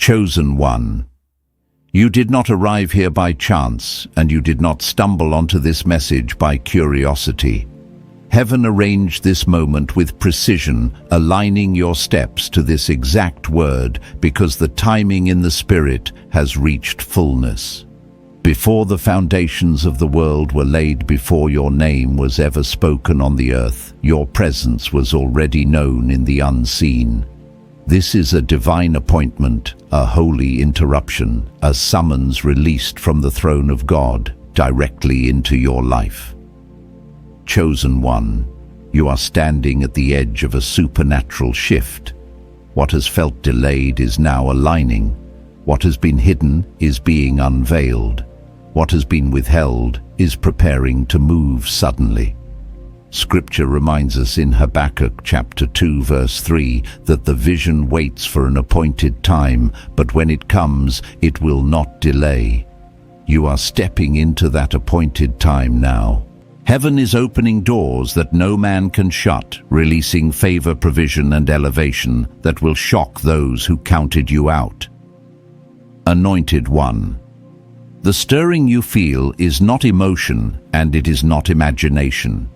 Chosen one. You did not arrive here by chance, and you did not stumble onto this message by curiosity. Heaven arranged this moment with precision, aligning your steps to this exact word because the timing in the Spirit has reached fullness. Before the foundations of the world were laid, before your name was ever spoken on the earth, your presence was already known in the unseen. This is a divine appointment, a holy interruption, a summons released from the throne of God directly into your life. Chosen one, you are standing at the edge of a supernatural shift. What has felt delayed is now aligning. What has been hidden is being unveiled. What has been withheld is preparing to move suddenly. Scripture reminds us in Habakkuk chapter 2 verse 3 that the vision waits for an appointed time, but when it comes, it will not delay. You are stepping into that appointed time now. Heaven is opening doors that no man can shut, releasing favor, provision, and elevation that will shock those who counted you out. Anointed one. The stirring you feel is not emotion, and it is not imagination.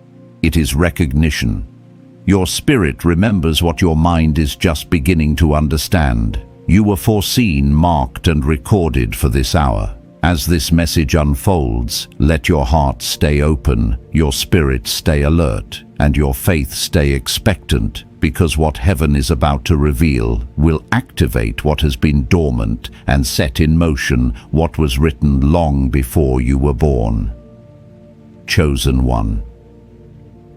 It is recognition. Your spirit remembers what your mind is just beginning to understand. You were foreseen, marked, and recorded for this hour. As this message unfolds, let your heart stay open, your spirit stay alert, and your faith stay expectant, because what heaven is about to reveal will activate what has been dormant and set in motion what was written long before you were born. Chosen one.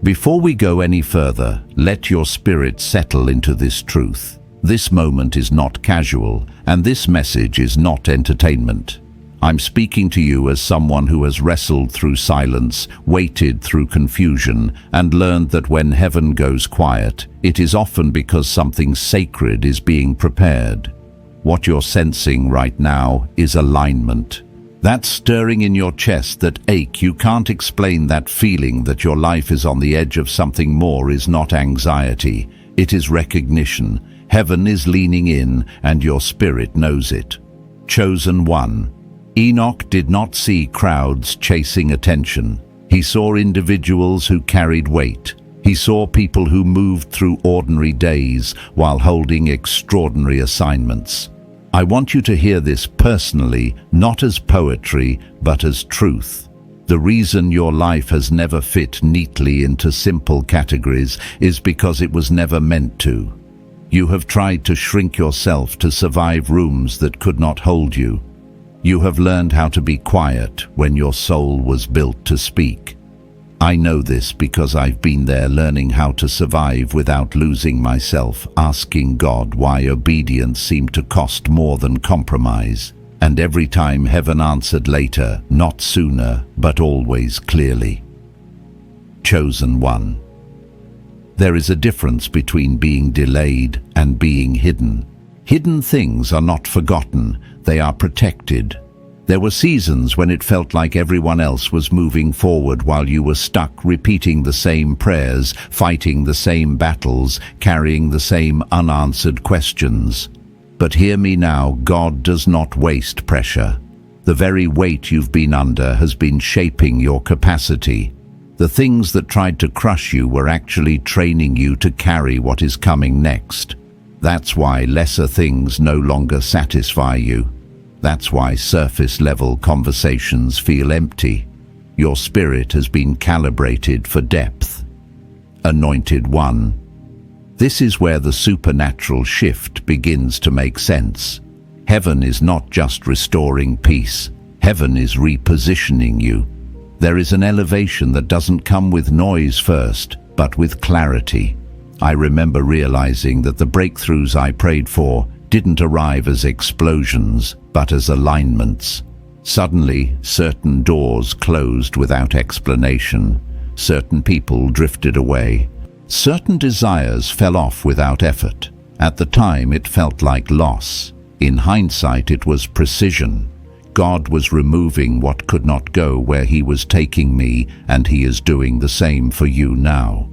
Before we go any further, let your spirit settle into this truth. This moment is not casual, and this message is not entertainment. I'm speaking to you as someone who has wrestled through silence, waited through confusion, and learned that when heaven goes quiet, it is often because something sacred is being prepared. What you're sensing right now is alignment. That stirring in your chest, that ache you can't explain, that feeling that your life is on the edge of something more is not anxiety. It is recognition. Heaven is leaning in, and your spirit knows it. Chosen one. Enoch did not see crowds chasing attention. He saw individuals who carried weight. He saw people who moved through ordinary days while holding extraordinary assignments. I want you to hear this personally, not as poetry, but as truth. The reason your life has never fit neatly into simple categories is because it was never meant to. You have tried to shrink yourself to survive rooms that could not hold you. You have learned how to be quiet when your soul was built to speak. I know this because I've been there, learning how to survive without losing myself, asking God why obedience seemed to cost more than compromise. And every time heaven answered later, not sooner, but always clearly. Chosen one. There is a difference between being delayed and being hidden. Hidden things are not forgotten, they are protected. There were seasons when it felt like everyone else was moving forward while you were stuck repeating the same prayers, fighting the same battles, carrying the same unanswered questions. But hear me now, God does not waste pressure. The very weight you've been under has been shaping your capacity. The things that tried to crush you were actually training you to carry what is coming next. That's why lesser things no longer satisfy you. That's why surface-level conversations feel empty. Your spirit has been calibrated for depth. Anointed one. This is where the supernatural shift begins to make sense. Heaven is not just restoring peace. Heaven is repositioning you. There is an elevation that doesn't come with noise first, but with clarity. I remember realizing that the breakthroughs I prayed for didn't arrive as explosions, but as alignments. Suddenly, certain doors closed without explanation. Certain people drifted away. Certain desires fell off without effort. At the time, it felt like loss. In hindsight, it was precision. God was removing what could not go where He was taking me, and He is doing the same for you now.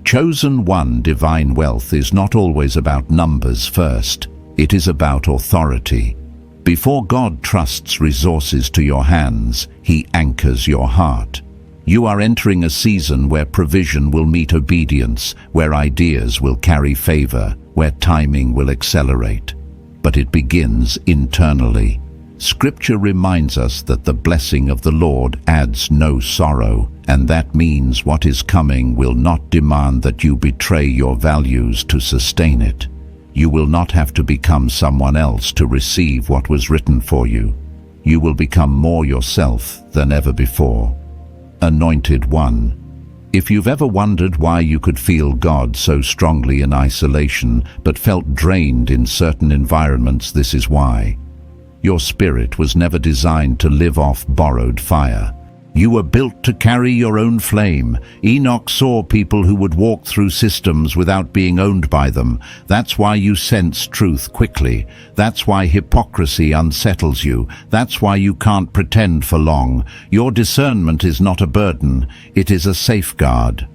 Chosen one. Divine wealth is not always about numbers first. It is about authority. Before God trusts resources to your hands, He anchors your heart. You are entering a season where provision will meet obedience, where ideas will carry favor, where timing will accelerate. But it begins internally. Scripture reminds us that the blessing of the Lord adds no sorrow, and that means what is coming will not demand that you betray your values to sustain it. You will not have to become someone else to receive what was written for you. You will become more yourself than ever before. Anointed One. If you've ever wondered why you could feel God so strongly in isolation but felt drained in certain environments, this is why. Your spirit was never designed to live off borrowed fire. You were built to carry your own flame. Enoch saw people who would walk through systems without being owned by them. That's why you sense truth quickly. That's why hypocrisy unsettles you. That's why you can't pretend for long. Your discernment is not a burden. It is a safeguard.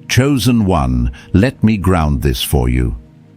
Chosen One, let me ground this for you.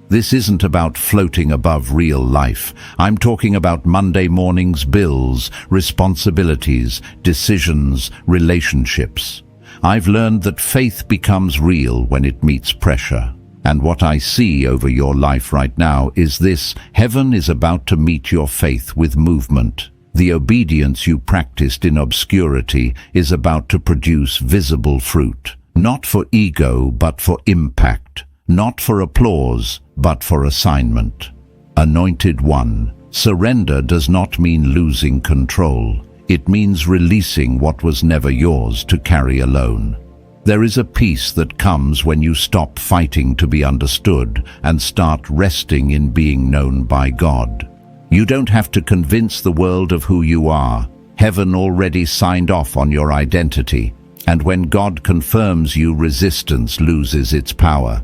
This isn't about floating above real life. I'm talking about Monday morning's bills, responsibilities, decisions, relationships. I've learned that faith becomes real when it meets pressure. And what I see over your life right now is this: heaven is about to meet your faith with movement. The obedience you practiced in obscurity is about to produce visible fruit, not for ego but for impact. Not for applause, but for assignment. Anointed One, surrender does not mean losing control. It means releasing what was never yours to carry alone. There is a peace that comes when you stop fighting to be understood and start resting in being known by God. You don't have to convince the world of who you are. Heaven already signed off on your identity, and when God confirms you, resistance loses its power.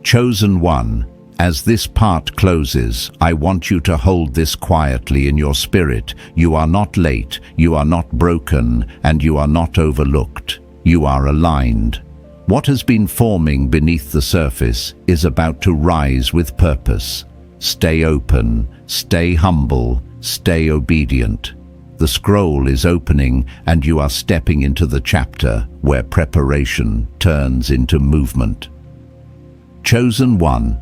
Chosen One, as this part closes, I want you to hold this quietly in your spirit. You are not late, you are not broken, and you are not overlooked. You are aligned. What has been forming beneath the surface is about to rise with purpose. Stay open, stay humble, stay obedient. The scroll is opening, and you are stepping into the chapter where preparation turns into movement. Chosen One,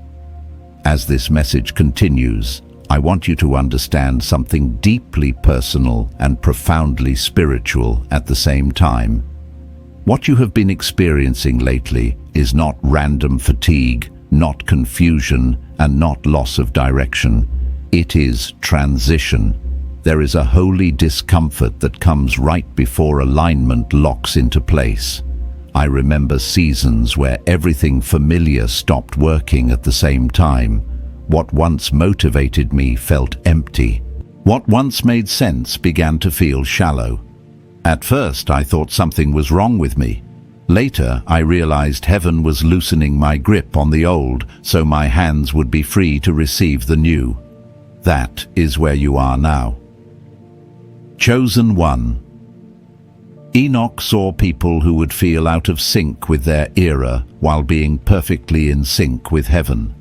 as this message continues, I want you to understand something deeply personal and profoundly spiritual at the same time. What you have been experiencing lately is not random fatigue, not confusion, and not loss of direction. It is transition. There is a holy discomfort that comes right before alignment locks into place. I remember seasons where everything familiar stopped working at the same time. What once motivated me felt empty. What once made sense began to feel shallow. At first, I thought something was wrong with me. Later, I realized heaven was loosening my grip on the old, so my hands would be free to receive the new. That is where you are now. Chosen One. Enoch saw people who would feel out of sync with their era while being perfectly in sync with heaven.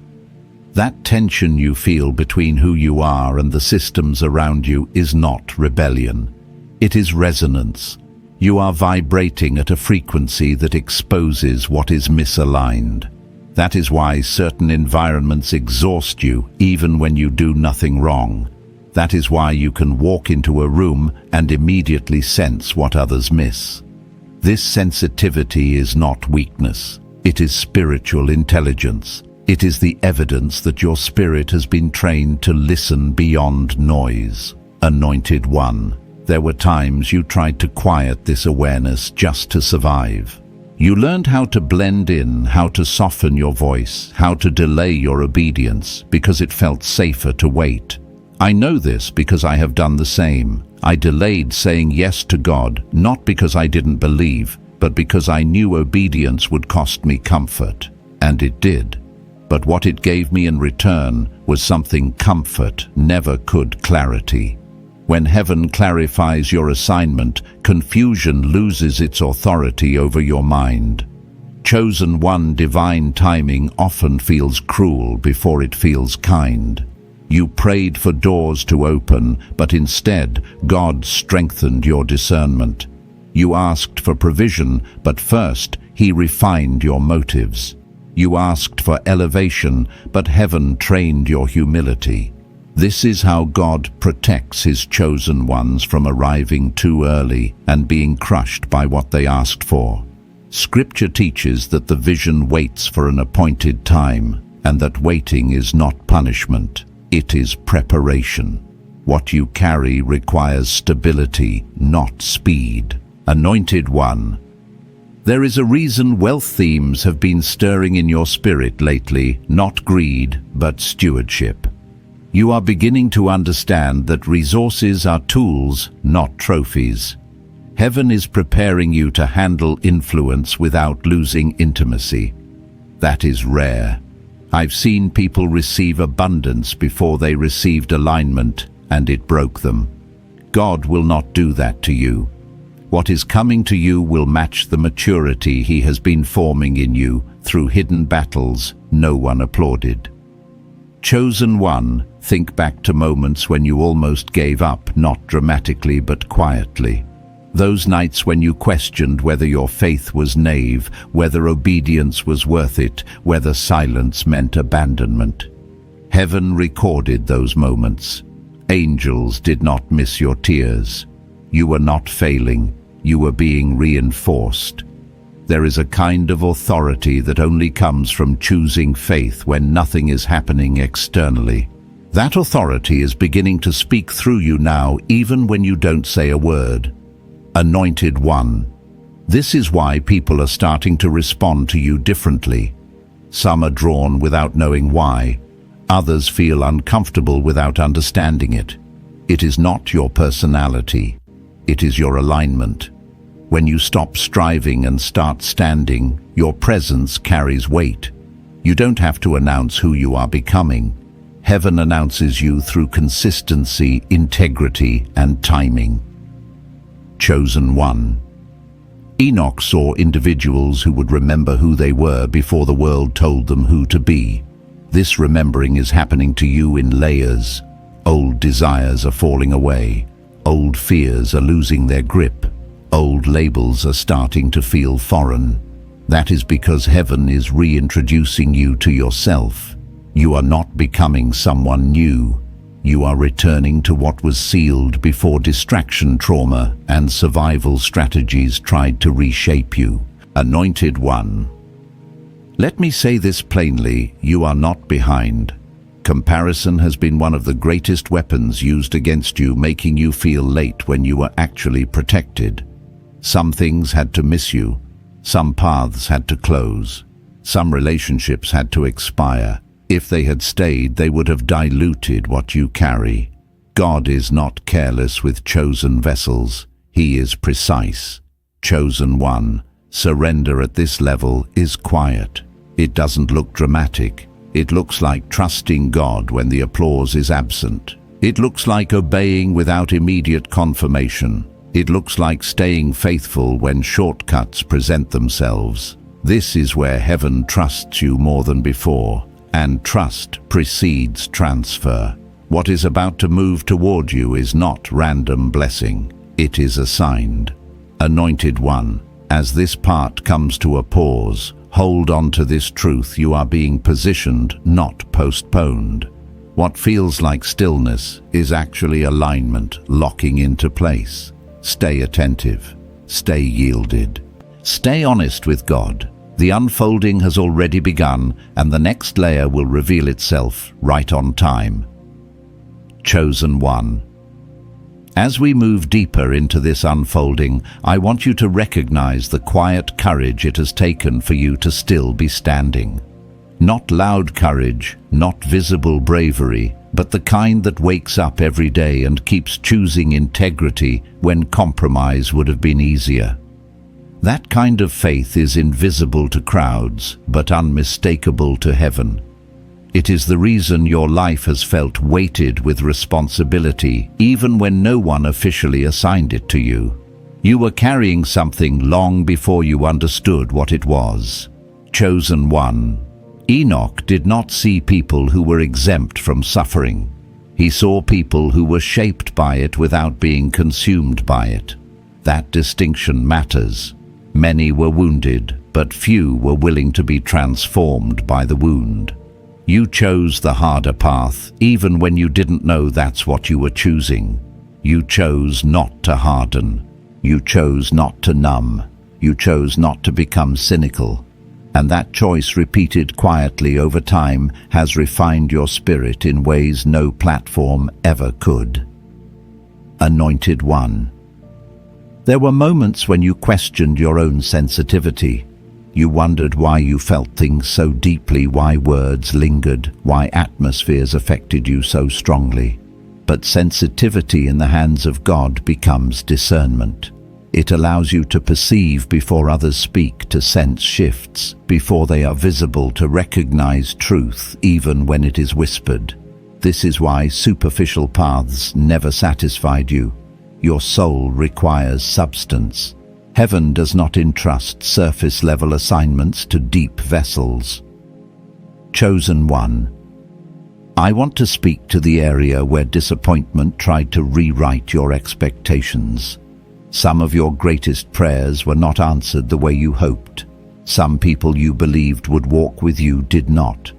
That tension you feel between who you are and the systems around you is not rebellion. It is resonance. You are vibrating at a frequency that exposes what is misaligned. That is why certain environments exhaust you even when you do nothing wrong. That is why you can walk into a room and immediately sense what others miss. This sensitivity is not weakness. It is spiritual intelligence. It is the evidence that your spirit has been trained to listen beyond noise. Anointed One, there were times you tried to quiet this awareness just to survive. You learned how to blend in, how to soften your voice, how to delay your obedience because it felt safer to wait. I know this because I have done the same. I delayed saying yes to God, not because I didn't believe, but because I knew obedience would cost me comfort. And it did. But what it gave me in return was something comfort never could: clarity. When heaven clarifies your assignment, confusion loses its authority over your mind. Chosen one, divine timing often feels cruel before it feels kind. You prayed for doors to open, but instead God strengthened your discernment. You asked for provision, but first He refined your motives. You asked for elevation, but heaven trained your humility. This is how God protects His chosen ones from arriving too early and being crushed by what they asked for. Scripture teaches that the vision waits for an appointed time, and that waiting is not punishment, it is preparation. What you carry requires stability, not speed. Anointed one. There is a reason wealth themes have been stirring in your spirit lately, not greed, but stewardship. You are beginning to understand that resources are tools, not trophies. Heaven is preparing you to handle influence without losing intimacy. That is rare. I've seen people receive abundance before they received alignment, and it broke them. God will not do that to you. What is coming to you will match the maturity He has been forming in you through hidden battles no one applauded. Chosen one, think back to moments when you almost gave up, not dramatically but quietly. Those nights when you questioned whether your faith was naive, whether obedience was worth it, whether silence meant abandonment. Heaven recorded those moments. Angels did not miss your tears. You were not failing, you were being reinforced. There is a kind of authority that only comes from choosing faith when nothing is happening externally. That authority is beginning to speak through you now, even when you don't say a word. Anointed one. This is why people are starting to respond to you differently. Some are drawn without knowing why. Others feel uncomfortable without understanding it. It is not your personality. It is your alignment. When you stop striving and start standing, your presence carries weight. You don't have to announce who you are becoming. Heaven announces you through consistency, integrity, and timing. Chosen one. Enoch saw individuals who would remember who they were before the world told them who to be. This remembering is happening to you in layers. Old desires are falling away. Old fears are losing their grip. Old labels are starting to feel foreign. That is because heaven is reintroducing you to yourself. You are not becoming someone new. You are returning to what was sealed before distraction, trauma, and survival strategies tried to reshape you. Anointed one. Let me say this plainly, you are not behind. Comparison has been one of the greatest weapons used against you, making you feel late when you were actually protected. Some things had to miss you. Some paths had to close. Some relationships had to expire. If they had stayed, they would have diluted what you carry. God is not careless with chosen vessels. He is precise. Chosen one. Surrender at this level is quiet. It doesn't look dramatic. It looks like trusting God when the applause is absent. It looks like obeying without immediate confirmation. It looks like staying faithful when shortcuts present themselves. This is where heaven trusts you more than before. And trust precedes transfer. What is about to move toward you is not random blessing. It is assigned. Anointed one, as this part comes to a pause, hold on to this truth: you are being positioned, not postponed. What feels like stillness is actually alignment locking into place. Stay attentive. Stay yielded. Stay honest with God. The unfolding has already begun, and the next layer will reveal itself right on time. Chosen one. As we move deeper into this unfolding, I want you to recognize the quiet courage it has taken for you to still be standing. Not loud courage, not visible bravery, but the kind that wakes up every day and keeps choosing integrity when compromise would have been easier. That kind of faith is invisible to crowds, but unmistakable to heaven. It is the reason your life has felt weighted with responsibility, even when no one officially assigned it to you. You were carrying something long before you understood what it was. Chosen one. Enoch did not see people who were exempt from suffering. He saw people who were shaped by it without being consumed by it. That distinction matters. Many were wounded, but few were willing to be transformed by the wound. You chose the harder path, even when you didn't know that's what you were choosing. You chose not to harden. You chose not to numb. You chose not to become cynical. And that choice, repeated quietly over time, has refined your spirit in ways no platform ever could. Anointed one. There were moments when you questioned your own sensitivity. You wondered why you felt things so deeply, why words lingered, why atmospheres affected you so strongly. But sensitivity in the hands of God becomes discernment. It allows you to perceive before others speak, to sense shifts before they are visible, to recognize truth even when it is whispered. This is why superficial paths never satisfied you. Your soul requires substance. Heaven does not entrust surface-level assignments to deep vessels. Chosen one. I want to speak to the area where disappointment tried to rewrite your expectations. Some of your greatest prayers were not answered the way you hoped. Some people you believed would walk with you did not.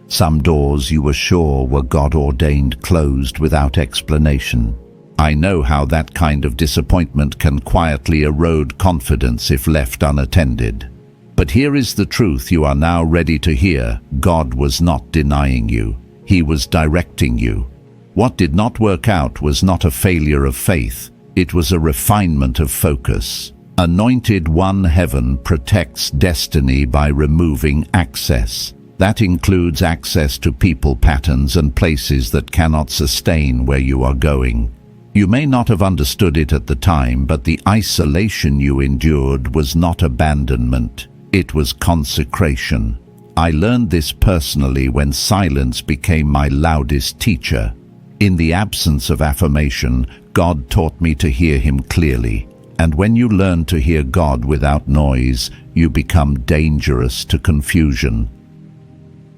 Some doors you were sure were God-ordained closed without explanation. I know how that kind of disappointment can quietly erode confidence if left unattended. But here is the truth you are now ready to hear. God was not denying you. He was directing you. What did not work out was not a failure of faith. It was a refinement of focus. Anointed one, heaven protects destiny by removing access. That includes access to people, patterns, and places that cannot sustain where you are going. You may not have understood it at the time, but the isolation you endured was not abandonment. It was consecration. I learned this personally when silence became my loudest teacher. In the absence of affirmation, God taught me to hear Him clearly. And when you learn to hear God without noise, you become dangerous to confusion.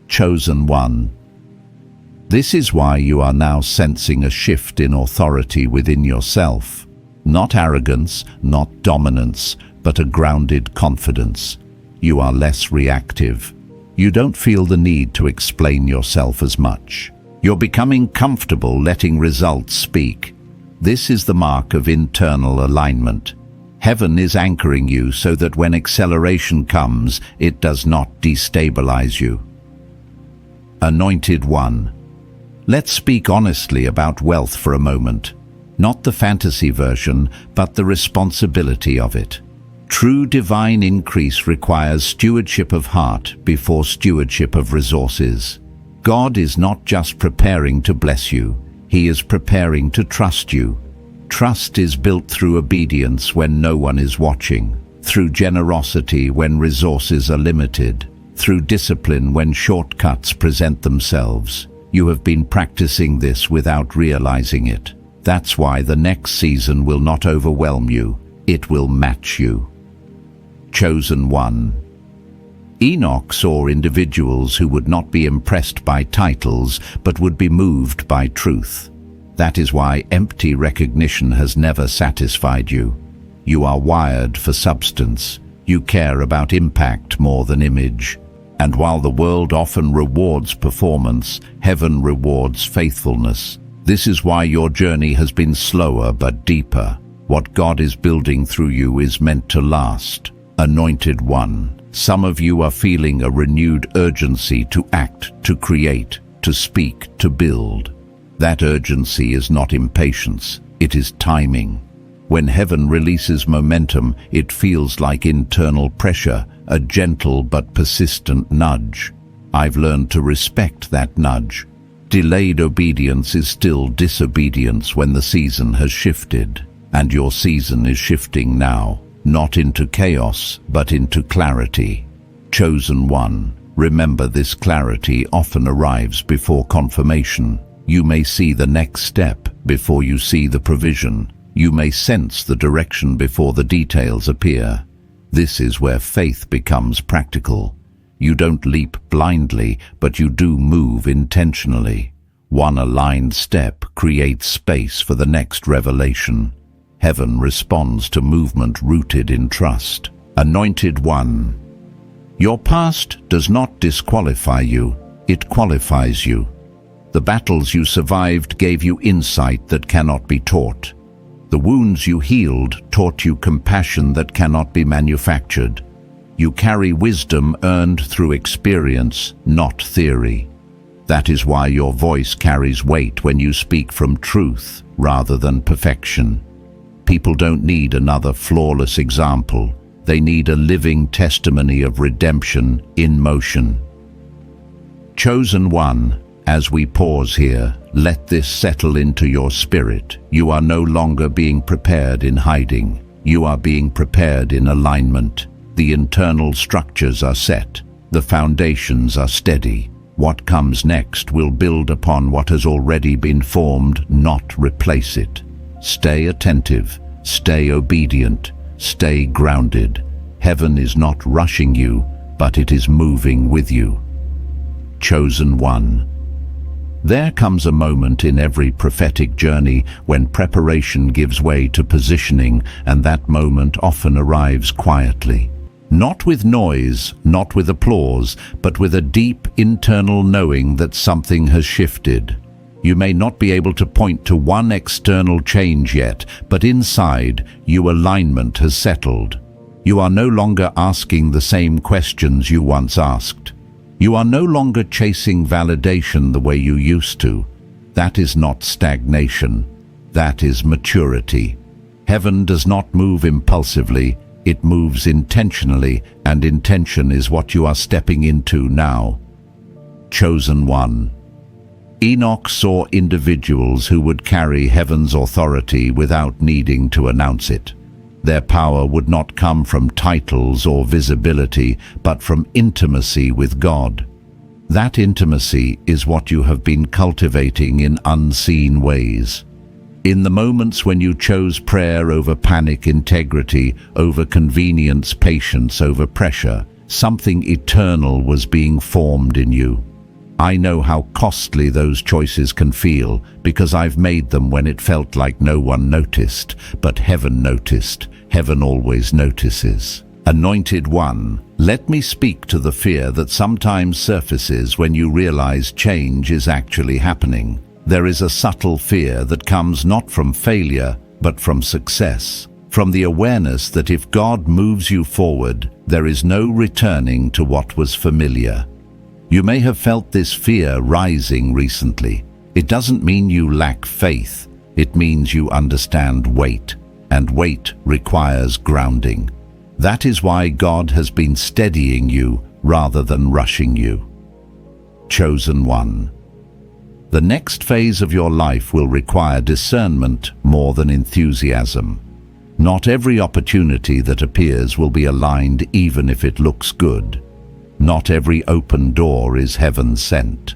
Chosen one. This is why you are now sensing a shift in authority within yourself. Not arrogance, not dominance, but a grounded confidence. You are less reactive. You don't feel the need to explain yourself as much. You're becoming comfortable letting results speak. This is the mark of internal alignment. Heaven is anchoring you so that when acceleration comes, it does not destabilize you. Anointed one. Let's speak honestly about wealth for a moment. Not the fantasy version, but the responsibility of it. True divine increase requires stewardship of heart before stewardship of resources. God is not just preparing to bless you, He is preparing to trust you. Trust is built through obedience when no one is watching, through generosity when resources are limited, through discipline when shortcuts present themselves. You have been practicing this without realizing it. That's why the next season will not overwhelm you, it will match you. Chosen one. Enoch saw individuals who would not be impressed by titles, but would be moved by truth. That is why empty recognition has never satisfied you. You are wired for substance. You care about impact more than image. And while the world often rewards performance, heaven rewards faithfulness. This is why your journey has been slower but deeper. What God is building through you is meant to last. Anointed one. Some of you are feeling a renewed urgency to act, to create, to speak, to build. That urgency is not impatience, it is timing. When heaven releases momentum, it feels like internal pressure, a gentle but persistent nudge. I've learned to respect that nudge. Delayed obedience is still disobedience when the season has shifted. And your season is shifting now. Not into chaos, but into clarity. Chosen one, remember this clarity often arrives before confirmation. You may see the next step before you see the provision. You may sense the direction before the details appear. This is where faith becomes practical. You don't leap blindly, but you do move intentionally. One aligned step creates space for the next revelation. Heaven responds to movement rooted in trust. Anointed One. Your past does not disqualify you, it qualifies you. The battles you survived gave you insight that cannot be taught. The wounds you healed taught you compassion that cannot be manufactured. You carry wisdom earned through experience, not theory. That is why your voice carries weight when you speak from truth rather than perfection. People don't need another flawless example. They need a living testimony of redemption in motion. Chosen One, as we pause here, let this settle into your spirit. You are no longer being prepared in hiding. You are being prepared in alignment. The internal structures are set. The foundations are steady. What comes next will build upon what has already been formed, not replace it. Stay attentive. Stay obedient. Stay grounded. Heaven is not rushing you, but it is moving with you. Chosen One. There comes a moment in every prophetic journey when preparation gives way to positioning, and that moment often arrives quietly. Not with noise, not with applause, but with a deep internal knowing that something has shifted. You may not be able to point to one external change yet, but inside, your alignment has settled. You are no longer asking the same questions you once asked. You are no longer chasing validation the way you used to. That is not stagnation. That is maturity. Heaven does not move impulsively, it moves intentionally, and intention is what you are stepping into now. Chosen One. Enoch saw individuals who would carry heaven's authority without needing to announce it. Their power would not come from titles or visibility, but from intimacy with God. That intimacy is what you have been cultivating in unseen ways. In the moments when you chose prayer over panic, integrity over convenience, patience over pressure, something eternal was being formed in you. I know how costly those choices can feel because I've made them when it felt like no one noticed, but heaven noticed. Heaven always notices. Anointed One, let me speak to the fear that sometimes surfaces when you realize change is actually happening. There is a subtle fear that comes not from failure, but from success. From the awareness that if God moves you forward, there is no returning to what was familiar. You may have felt this fear rising recently. It doesn't mean you lack faith. It means you understand weight. And weight requires grounding. That is why God has been steadying you rather than rushing you. Chosen One. The next phase of your life will require discernment more than enthusiasm. Not every opportunity that appears will be aligned even if it looks good. Not every open door is heaven sent.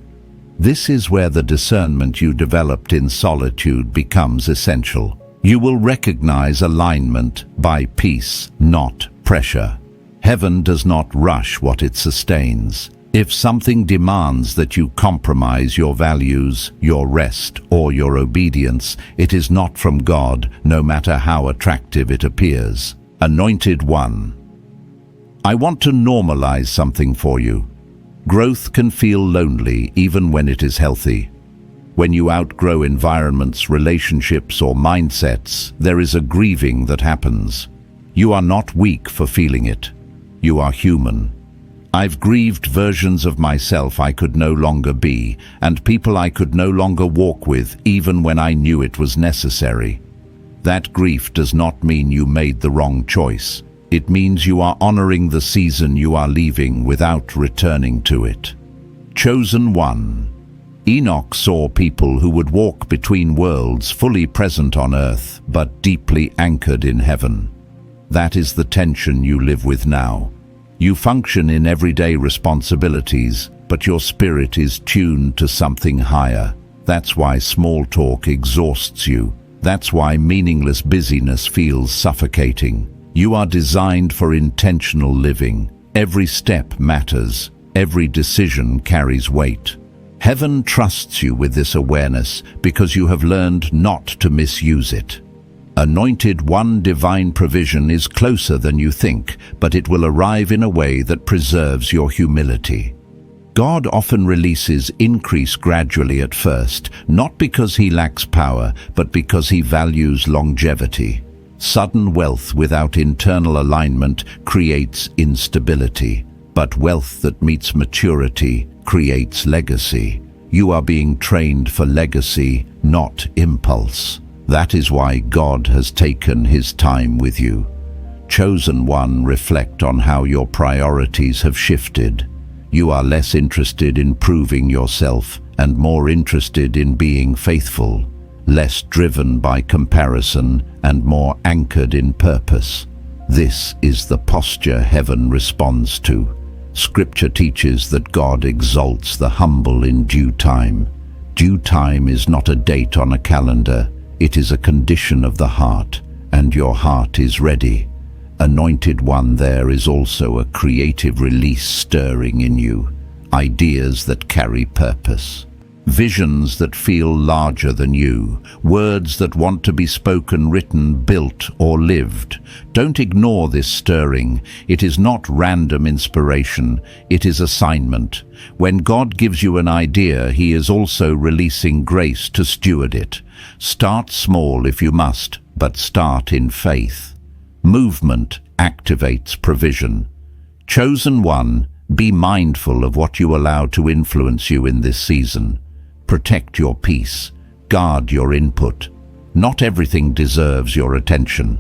This is where the discernment you developed in solitude becomes essential. You will recognize alignment by peace, not pressure. Heaven does not rush what it sustains. If something demands that you compromise your values, your rest, or your obedience, it is not from God, no matter how attractive it appears. Anointed One. I want to normalize something for you. Growth can feel lonely even when it is healthy. When you outgrow environments, relationships, or mindsets, there is a grieving that happens. You are not weak for feeling it. You are human. I've grieved versions of myself I could no longer be, and people I could no longer walk with, even when I knew it was necessary. That grief does not mean you made the wrong choice. It means you are honoring the season you are leaving without returning to it. Chosen One. Enoch saw people who would walk between worlds, fully present on earth, but deeply anchored in heaven. That is the tension you live with now. You function in everyday responsibilities, but your spirit is tuned to something higher. That's why small talk exhausts you. That's why meaningless busyness feels suffocating. You are designed for intentional living. Every step matters. every decision carries weight. Heaven trusts you with this awareness because you have learned not to misuse it. Anointed One, divine provision is closer than you think, but it will arrive in a way that preserves your humility. God often releases increase gradually at first, not because he lacks power, but because he values longevity. Sudden wealth without internal alignment creates instability, but wealth that meets maturity creates legacy. You are being trained for legacy, not impulse. That is why God has taken his time with you. Chosen one, reflect on how your priorities have shifted. You are less interested in proving yourself and more interested in being faithful, less driven by comparison and more anchored in purpose. This is the posture heaven responds to. Scripture teaches that God exalts the humble in due time. Due time is not a date on a calendar. It is a condition of the heart, and your heart is ready. Anointed One, there is also a creative release stirring in you. Ideas that carry purpose. Visions that feel larger than you. Words that want to be spoken, written, built, or lived. Don't ignore this stirring. It is not random inspiration. It is assignment. When God gives you an idea, he is also releasing grace to steward it. Start small if you must, but start in faith. Movement activates provision. Chosen one, be mindful of what you allow to influence you in this season. Protect your peace. Guard your input. Not everything deserves your attention.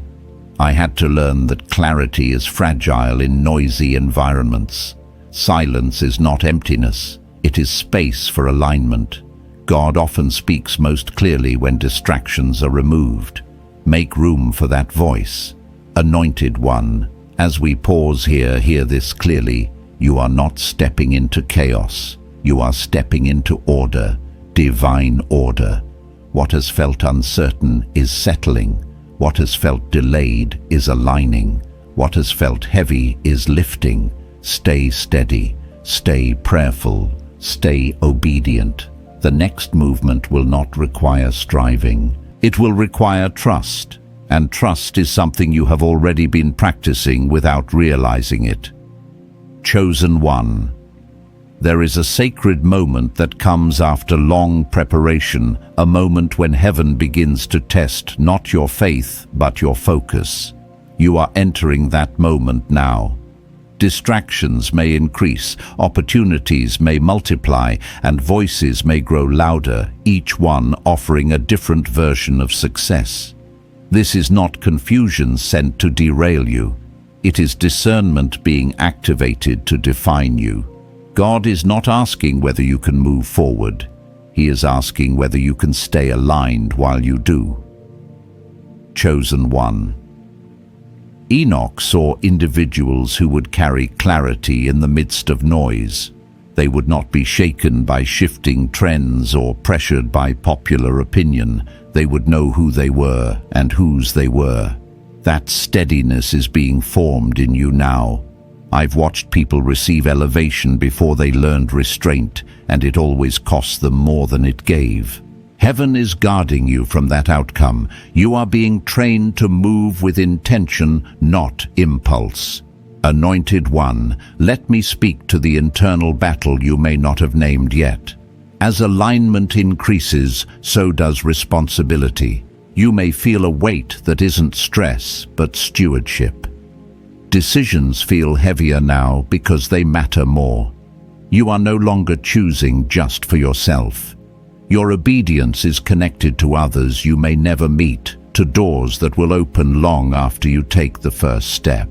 I had to learn that clarity is fragile in noisy environments. Silence is not emptiness. It is space for alignment. God often speaks most clearly when distractions are removed. Make room for that voice. Anointed One, as we pause here, hear this clearly. You are not stepping into chaos. You are stepping into order, divine order. What has felt uncertain is settling. What has felt delayed is aligning. What has felt heavy is lifting. Stay steady. Stay prayerful. Stay obedient. The next movement will not require striving. It will require trust, and trust is something you have already been practicing without realizing it. Chosen one. There is a sacred moment that comes after long preparation, a moment when heaven begins to test not your faith, but your focus. You are entering that moment now. Distractions may increase, opportunities may multiply, and voices may grow louder, each one offering a different version of success. This is not confusion sent to derail you. It is discernment being activated to define you. God is not asking whether you can move forward. He is asking whether you can stay aligned while you do. Chosen one. Enoch saw individuals who would carry clarity in the midst of noise. They would not be shaken by shifting trends or pressured by popular opinion. They would know who they were and whose they were. That steadiness is being formed in you now. I've watched people receive elevation before they learned restraint, and it always cost them more than it gave. Heaven is guarding you from that outcome. You are being trained to move with intention, not impulse. Anointed one, let me speak to the internal battle you may not have named yet. As alignment increases, so does responsibility. You may feel a weight that isn't stress, but stewardship. Decisions feel heavier now because they matter more. You are no longer choosing just for yourself. Your obedience is connected to others you may never meet, to doors that will open long after you take the first step.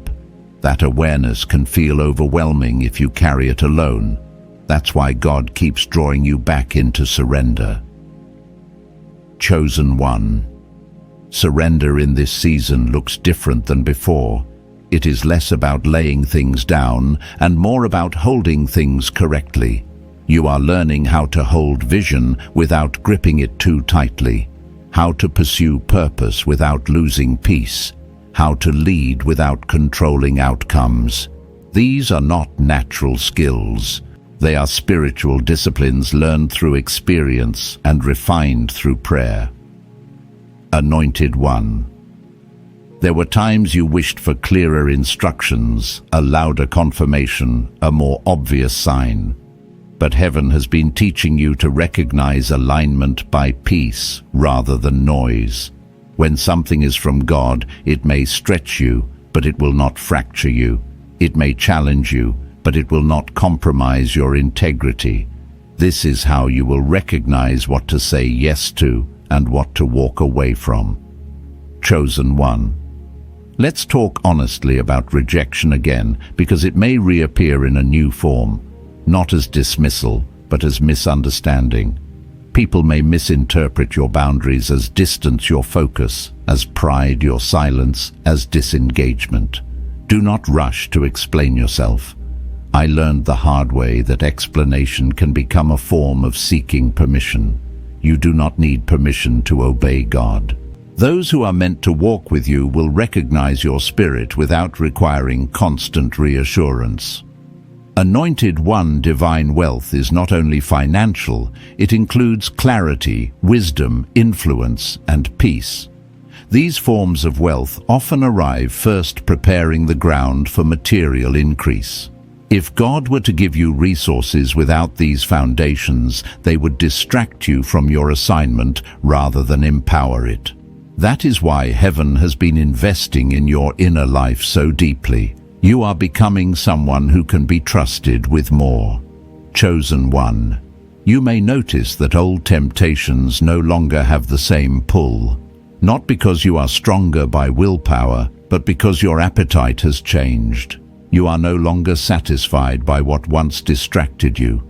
That awareness can feel overwhelming if you carry it alone. That's why God keeps drawing you back into surrender. Chosen one. Surrender in this season looks different than before. It is less about laying things down and more about holding things correctly. You are learning how to hold vision without gripping it too tightly, how to pursue purpose without losing peace, how to lead without controlling outcomes. These are not natural skills. They are spiritual disciplines learned through experience and refined through prayer. Anointed One. There were times you wished for clearer instructions, a louder confirmation, a more obvious sign. But heaven has been teaching you to recognize alignment by peace rather than noise. When something is from God, it may stretch you, but it will not fracture you. It may challenge you, but it will not compromise your integrity. This is how you will recognize what to say yes to and what to walk away from. Chosen One. Let's talk honestly about rejection again, because it may reappear in a new form, not as dismissal, but as misunderstanding. People may misinterpret your boundaries as distance your focus, as pride your silence, as disengagement. Do not rush to explain yourself. I learned the hard way that explanation can become a form of seeking permission. You do not need permission to obey God. Those who are meant to walk with you will recognize your spirit without requiring constant reassurance. Anointed One divine wealth is not only financial, it includes clarity, wisdom, influence, and peace. These forms of wealth often arrive first preparing the ground for material increase. If God were to give you resources without these foundations, they would distract you from your assignment rather than empower it. That is why heaven has been investing in your inner life so deeply. You are becoming someone who can be trusted with more. Chosen One. You may notice that old temptations no longer have the same pull. Not because you are stronger by willpower, but because your appetite has changed. You are no longer satisfied by what once distracted you.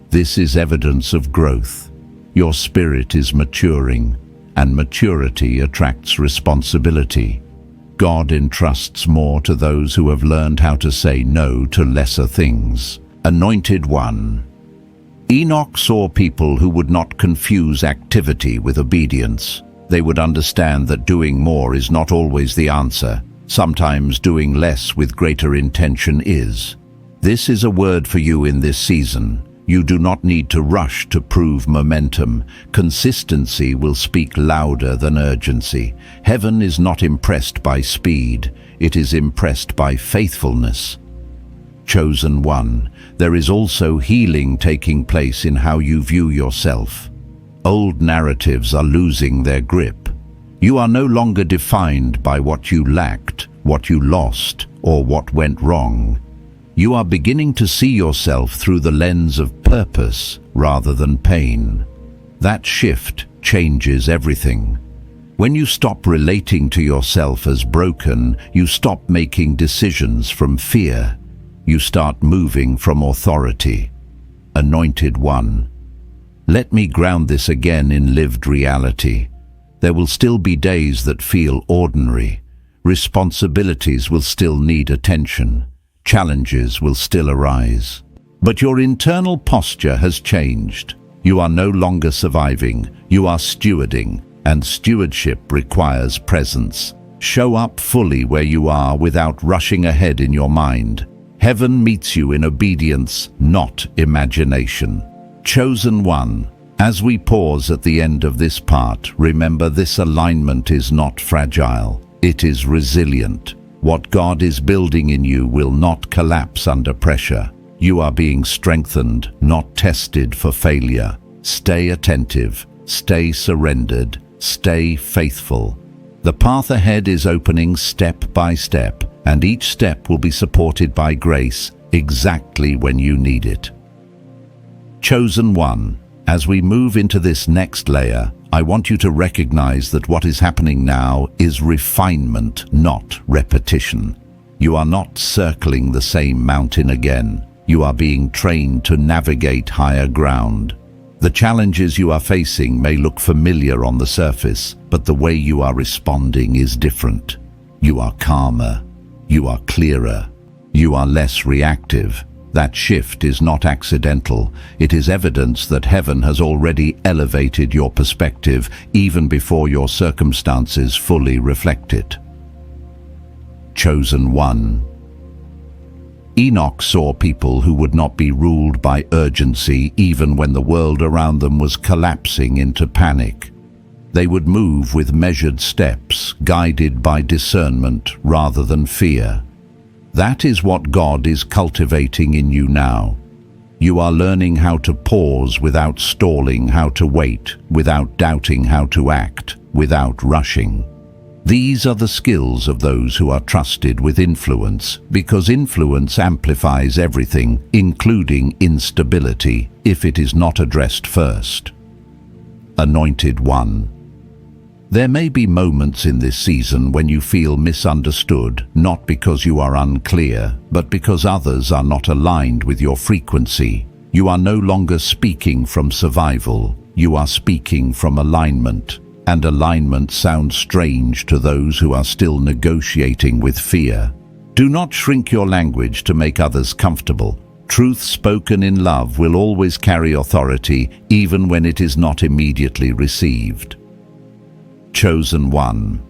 This is evidence of growth. Your spirit is maturing, and maturity attracts responsibility. God entrusts more to those who have learned how to say no to lesser things. Anointed One. Enoch saw people who would not confuse activity with obedience. They would understand that doing more is not always the answer. Sometimes doing less with greater intention is. This is a word for you in this season. You do not need to rush to prove momentum. Consistency will speak louder than urgency. Heaven is not impressed by speed. It is impressed by faithfulness. Chosen One. There is also healing taking place in how you view yourself. Old narratives are losing their grip. You are no longer defined by what you lacked, what you lost, or what went wrong. You are beginning to see yourself through the lens of purpose rather than pain. That shift changes everything. When you stop relating to yourself as broken, you stop making decisions from fear. You start moving from authority. Anointed One. Let me ground this again in lived reality. There will still be days that feel ordinary. Responsibilities will still need attention. Challenges will still arise. But your internal posture has changed. You are no longer surviving, you are stewarding, and stewardship requires presence. Show up fully where you are without rushing ahead in your mind. Heaven meets you in obedience, not imagination. Chosen One. As we pause at the end of this part, remember this alignment is not fragile. It is resilient. What God is building in you will not collapse under pressure. You are being strengthened, not tested for failure. Stay attentive, stay surrendered, stay faithful. The path ahead is opening step by step, and each step will be supported by grace exactly when you need it. Chosen One. As we move into this next layer, I want you to recognize that what is happening now is refinement, not repetition. You are not circling the same mountain again. You are being trained to navigate higher ground. The challenges you are facing may look familiar on the surface, but the way you are responding is different. You are calmer. You are clearer. You are less reactive. That shift is not accidental. It is evidence that heaven has already elevated your perspective even before your circumstances fully reflect it. Chosen One. Enoch saw people who would not be ruled by urgency even when the world around them was collapsing into panic. They would move with measured steps, guided by discernment rather than fear. That is what God is cultivating in you now. You are learning how to pause without stalling, how to wait without doubting, how to act without rushing. These are the skills of those who are trusted with influence, because influence amplifies everything, including instability, if it is not addressed first. Anointed One. There may be moments in this season when you feel misunderstood, not because you are unclear, but because others are not aligned with your frequency. You are no longer speaking from survival, you are speaking from alignment. And alignment sounds strange to those who are still negotiating with fear. Do not shrink your language to make others comfortable. Truth spoken in love will always carry authority, even when it is not immediately received. Chosen One.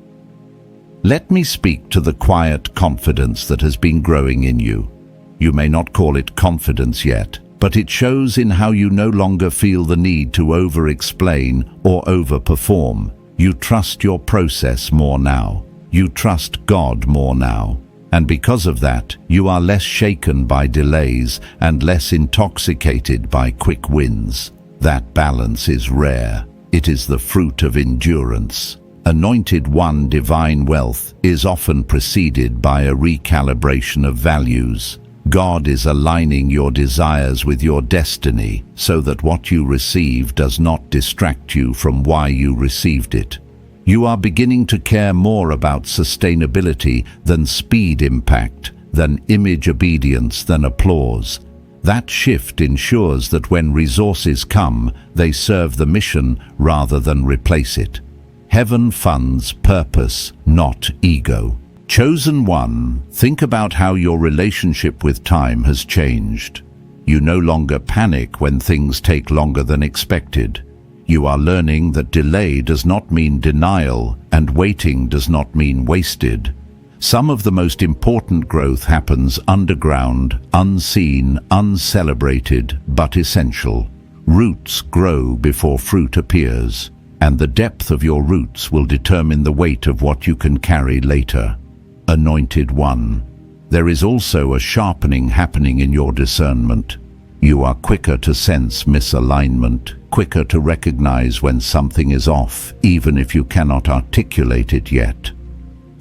Let me speak to the quiet confidence that has been growing in you. You may not call it confidence yet, but it shows in how you no longer feel the need to over-explain or over-perform. You trust your process more now. You trust God more now. And because of that, you are less shaken by delays and less intoxicated by quick wins. That balance is rare. It is the fruit of endurance. Anointed One divine wealth is often preceded by a recalibration of values. God is aligning your desires with your destiny so that what you receive does not distract you from why you received it. You are beginning to care more about sustainability than speed impact, than image obedience than applause. That shift ensures that when resources come, they serve the mission rather than replace it. Heaven funds purpose, not ego. Chosen One, think about how your relationship with time has changed. You no longer panic when things take longer than expected. You are learning that delay does not mean denial, and waiting does not mean wasted. Some of the most important growth happens underground, unseen, uncelebrated, but essential. Roots grow before fruit appears, and the depth of your roots will determine the weight of what you can carry later. Anointed One. There is also a sharpening happening in your discernment. You are quicker to sense misalignment, quicker to recognize when something is off, even if you cannot articulate it yet.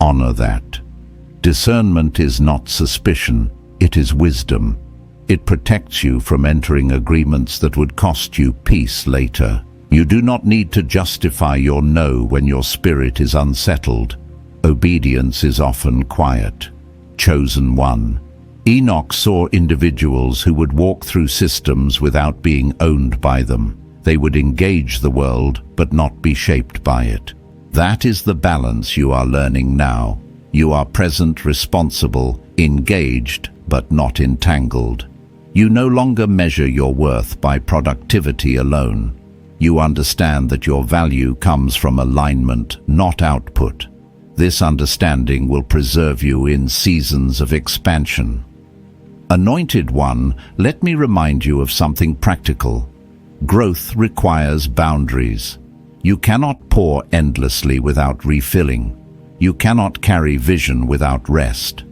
Honor that. Discernment is not suspicion, it is wisdom. It protects you from entering agreements that would cost you peace later. You do not need to justify your no when your spirit is unsettled. Obedience is often quiet. Chosen One. Enoch saw individuals who would walk through systems without being owned by them. They would engage the world, but not be shaped by it. That is the balance you are learning now. You are present, responsible, engaged, but not entangled. You no longer measure your worth by productivity alone. You understand that your value comes from alignment, not output. This understanding will preserve you in seasons of expansion. Anointed One, let me remind you of something practical. Growth requires boundaries. You cannot pour endlessly without refilling. You cannot carry vision without rest.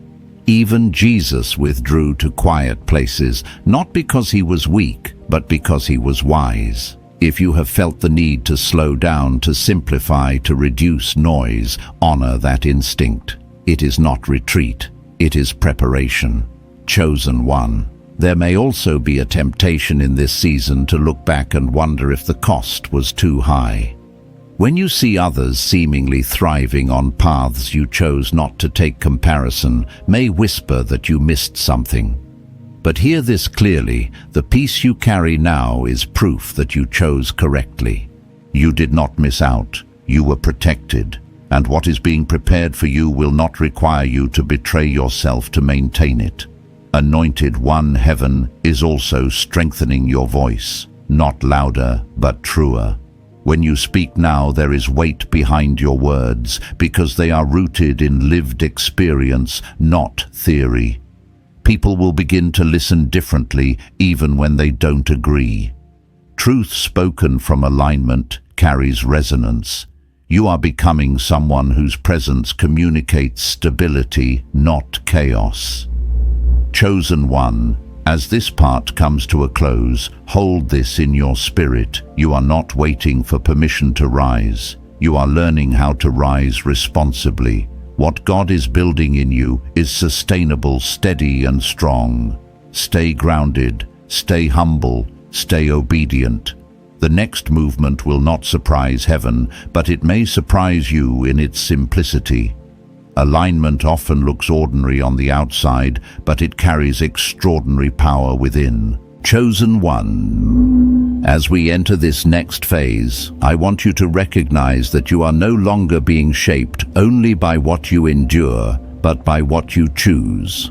Even Jesus withdrew to quiet places, not because he was weak, but because he was wise. If you have felt the need to slow down, to simplify, to reduce noise, honor that instinct. It is not retreat, it is preparation. Chosen One. There may also be a temptation in this season to look back and wonder if the cost was too high. When you see others seemingly thriving on paths you chose not to take, comparison may whisper that you missed something. But hear this clearly, the peace you carry now is proof that you chose correctly. You did not miss out, you were protected, and what is being prepared for you will not require you to betray yourself to maintain it. Anointed One, heaven is also strengthening your voice, not louder but truer. When you speak now, there is weight behind your words, because they are rooted in lived experience, not theory. People will begin to listen differently even when they don't agree. Truth spoken from alignment carries resonance. You are becoming someone whose presence communicates stability, not chaos. Chosen one, as this part comes to a close, hold this in your spirit. You are not waiting for permission to rise. You are learning how to rise responsibly. What God is building in you is sustainable, steady, and strong. Stay grounded, stay humble, stay obedient. The next movement will not surprise heaven, but it may surprise you in its simplicity. Alignment often looks ordinary on the outside, but it carries extraordinary power within. Chosen one, as we enter this next phase, I want you to recognize that you are no longer being shaped only by what you endure, but by what you choose.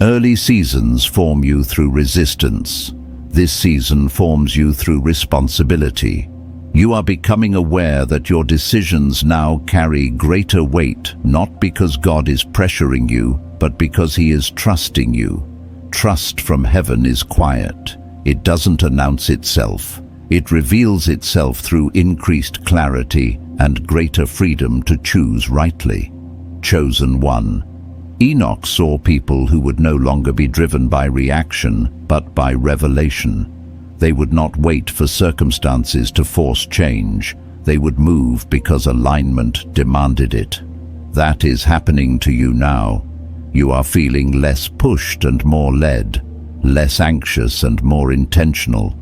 Early seasons form you through resistance. This season forms you through responsibility. You are becoming aware that your decisions now carry greater weight, not because God is pressuring you, but because He is trusting you. Trust from heaven is quiet. It doesn't announce itself. It reveals itself through increased clarity and greater freedom to choose rightly. Chosen one. Enoch saw people who would no longer be driven by reaction, but by revelation. They would not wait for circumstances to force change. They would move because alignment demanded it. That is happening to you now. You are feeling less pushed and more led, less anxious and more intentional.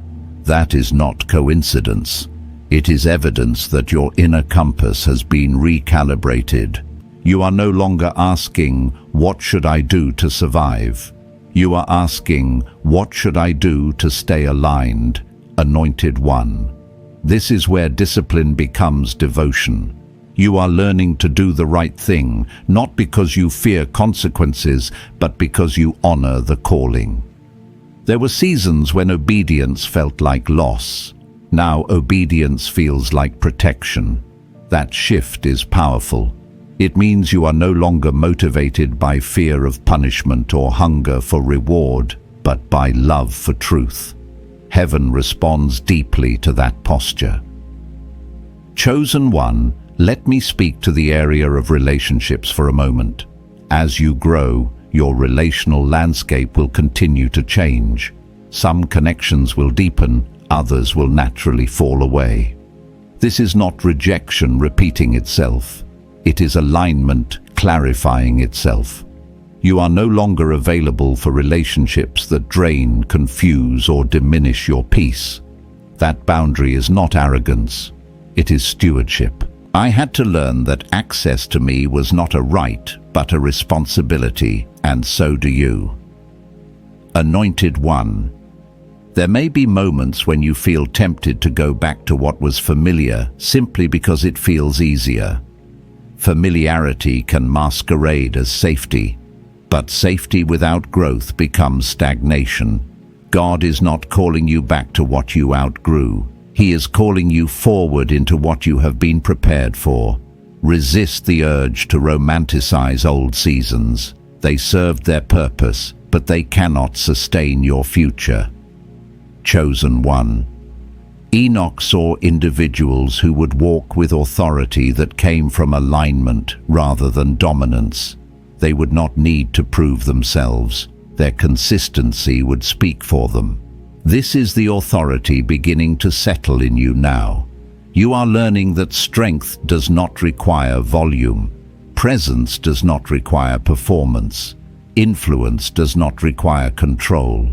That is not coincidence. It is evidence that your inner compass has been recalibrated. You are no longer asking, "What should I do to survive?" You are asking, "What should I do to stay aligned?" Anointed one. This is where discipline becomes devotion. You are learning to do the right thing, not because you fear consequences, but because you honor the calling. There were seasons when obedience felt like loss. Now obedience feels like protection. That shift is powerful. It means you are no longer motivated by fear of punishment or hunger for reward, but by love for truth. Heaven responds deeply to that posture. Chosen one, let me speak to the area of relationships for a moment. As you grow, your relational landscape will continue to change. Some connections will deepen, others will naturally fall away. This is not rejection repeating itself. It is alignment clarifying itself. You are no longer available for relationships that drain, confuse, or diminish your peace. That boundary is not arrogance. It is stewardship. I had to learn that access to me was not a right, but a responsibility, and so do you. Anointed one. There may be moments when you feel tempted to go back to what was familiar simply because it feels easier. Familiarity can masquerade as safety, but safety without growth becomes stagnation. God is not calling you back to what you outgrew. He is calling you forward into what you have been prepared for. Resist the urge to romanticize old seasons. They served their purpose, but they cannot sustain your future. Chosen one. Enoch saw individuals who would walk with authority that came from alignment rather than dominance. They would not need to prove themselves. Their consistency would speak for them. This is the authority beginning to settle in you now. You are learning that strength does not require volume. Presence does not require performance. Influence does not require control.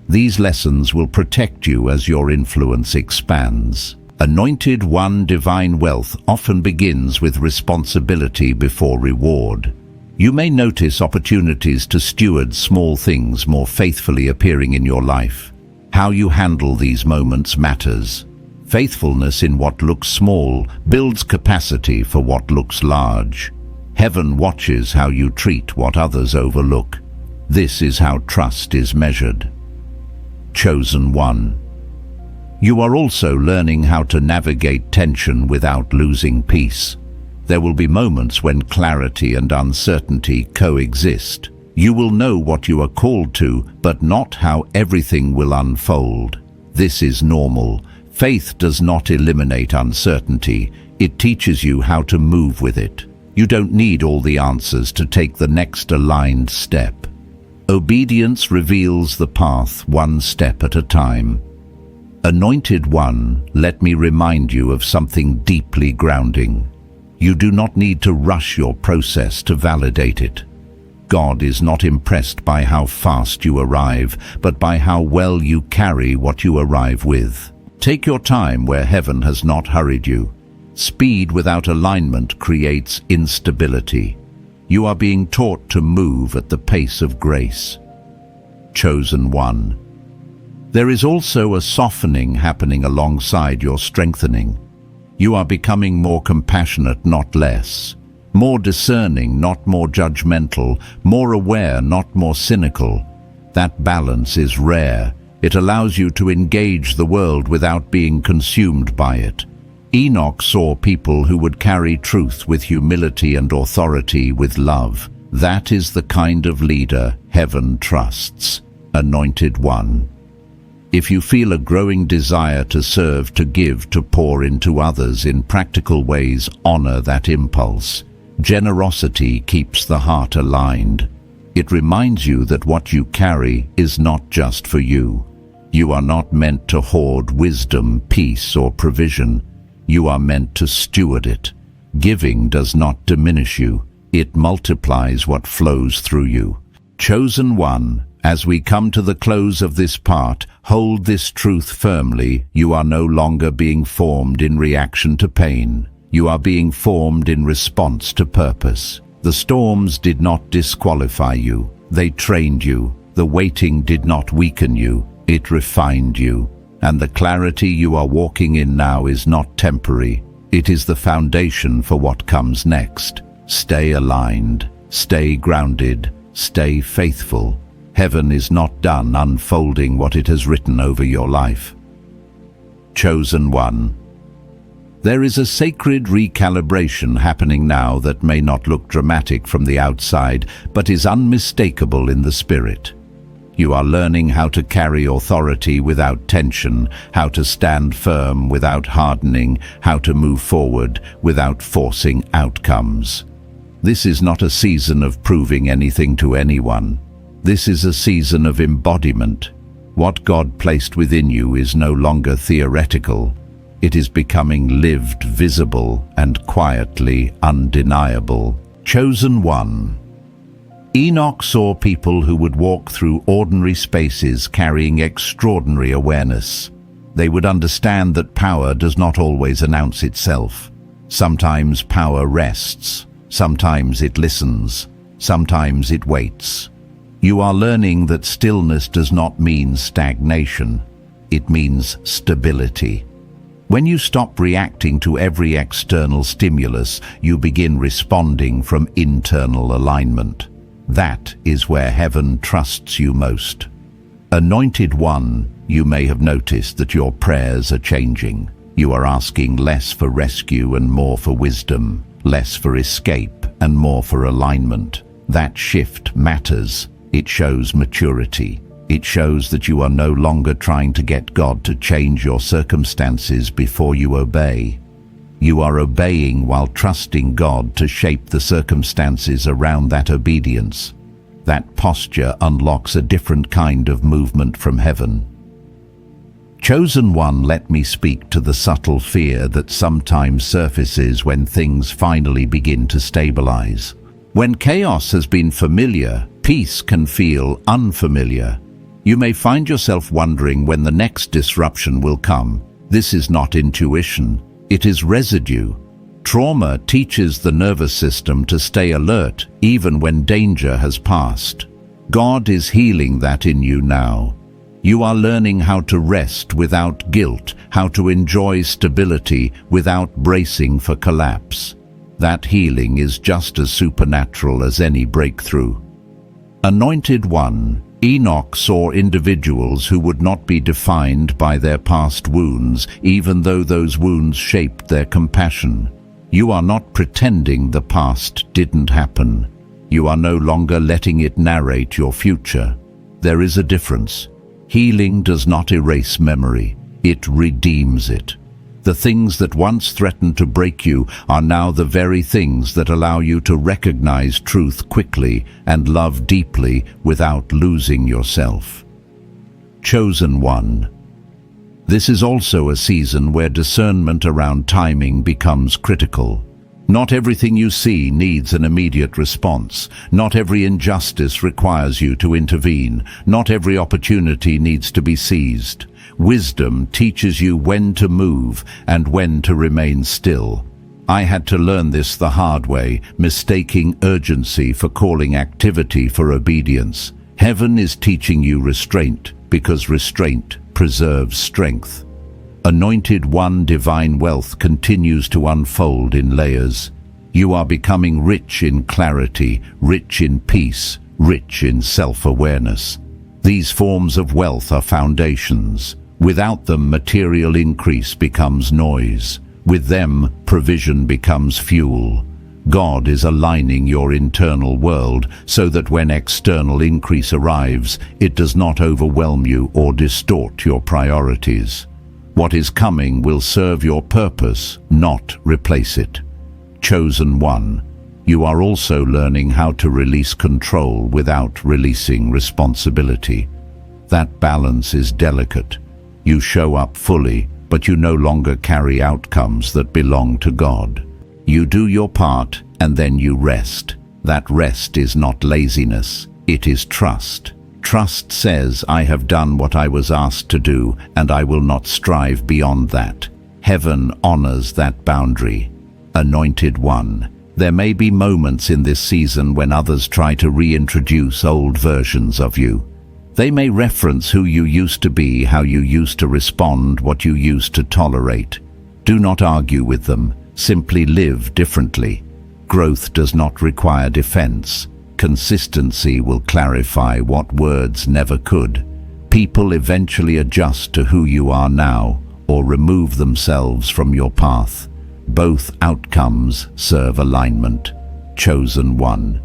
These lessons will protect you as your influence expands. Anointed one, divine wealth often begins with responsibility before reward. You may notice opportunities to steward small things more faithfully appearing in your life. How you handle these moments matters. Faithfulness in what looks small builds capacity for what looks large. Heaven watches how you treat what others overlook. This is how trust is measured. Chosen one. You are also learning how to navigate tension without losing peace. There will be moments when clarity and uncertainty coexist. You will know what you are called to, but not how everything will unfold. This is normal. Faith does not eliminate uncertainty. It teaches you how to move with it. You don't need all the answers to take the next aligned step. Obedience reveals the path one step at a time. Anointed One, let me remind you of something deeply grounding. You do not need to rush your process to validate it. God is not impressed by how fast you arrive, but by how well you carry what you arrive with. Take your time where heaven has not hurried you. Speed without alignment creates instability. You are being taught to move at the pace of grace. Chosen One. There is also a softening happening alongside your strengthening. You are becoming more compassionate, not less. More discerning, not more judgmental. More aware, not more cynical. That balance is rare. It allows you to engage the world without being consumed by it. Enoch saw people who would carry truth with humility and authority with love. That is the kind of leader heaven trusts. Anointed One. If you feel a growing desire to serve, to give, to pour into others in practical ways, honor that impulse. Generosity keeps the heart aligned. It reminds you that what you carry is not just for you. You are not meant to hoard wisdom, peace, or provision. You are meant to steward it. Giving does not diminish you. It multiplies what flows through you. Chosen One, as we come to the close of this part, hold this truth firmly. You are no longer being formed in reaction to pain. You are being formed in response to purpose. The storms did not disqualify you. They trained you. The waiting did not weaken you. It refined you. And the clarity you are walking in now is not temporary. It is the foundation for what comes next. Stay aligned. Stay grounded. Stay faithful. Heaven is not done unfolding what it has written over your life. Chosen One. There is a sacred recalibration happening now that may not look dramatic from the outside, but is unmistakable in the spirit. You are learning how to carry authority without tension, how to stand firm without hardening, how to move forward without forcing outcomes. This is not a season of proving anything to anyone. This is a season of embodiment. What God placed within you is no longer theoretical. It is becoming lived, visible, and quietly undeniable. Chosen One. Enoch saw people who would walk through ordinary spaces carrying extraordinary awareness. They would understand that power does not always announce itself. Sometimes power rests. Sometimes it listens. Sometimes it waits. You are learning that stillness does not mean stagnation. It means stability. When you stop reacting to every external stimulus, you begin responding from internal alignment. That is where heaven trusts you most. Anointed One, you may have noticed that your prayers are changing. You are asking less for rescue and more for wisdom, less for escape and more for alignment. That shift matters. It shows maturity. It shows that you are no longer trying to get God to change your circumstances before you obey. You are obeying while trusting God to shape the circumstances around that obedience. That posture unlocks a different kind of movement from heaven. Chosen One, let me speak to the subtle fear that sometimes surfaces when things finally begin to stabilize. When chaos has been familiar, peace can feel unfamiliar. You may find yourself wondering when the next disruption will come. This is not intuition. It is residue. Trauma teaches the nervous system to stay alert even when danger has passed. God is healing that in you now. You are learning how to rest without guilt, how to enjoy stability without bracing for collapse. That healing is just as supernatural as any breakthrough. Anointed One, Enoch saw individuals who would not be defined by their past wounds, even though those wounds shaped their compassion. You are not pretending the past didn't happen. You are no longer letting it narrate your future. There is a difference. Healing does not erase memory, it redeems it. The things that once threatened to break you are now the very things that allow you to recognize truth quickly and love deeply without losing yourself. Chosen one. This is also a season where discernment around timing becomes critical. Not everything you see needs an immediate response. Not every injustice requires you to intervene. Not every opportunity needs to be seized. Wisdom teaches you when to move and when to remain still. I had to learn this the hard way, mistaking urgency for calling activity for obedience. Heaven is teaching you restraint, because restraint preserves strength. Anointed one, divine wealth continues to unfold in layers. You are becoming rich in clarity, rich in peace, rich in self-awareness. These forms of wealth are foundations. Without them, material increase becomes noise. With them, provision becomes fuel. God is aligning your internal world so that when external increase arrives, it does not overwhelm you or distort your priorities. What is coming will serve your purpose, not replace it. Chosen one, you are also learning how to release control without releasing responsibility. That balance is delicate. You show up fully, but you no longer carry outcomes that belong to God. You do your part, and then you rest. That rest is not laziness, it is trust. Trust says, I have done what I was asked to do, and I will not strive beyond that. Heaven honors that boundary. Anointed one, there may be moments in this season when others try to reintroduce old versions of you. They may reference who you used to be, how you used to respond, what you used to tolerate. Do not argue with them, simply live differently. Growth does not require defense. Consistency will clarify what words never could. People eventually adjust to who you are now or remove themselves from your path. Both outcomes serve alignment. Chosen one.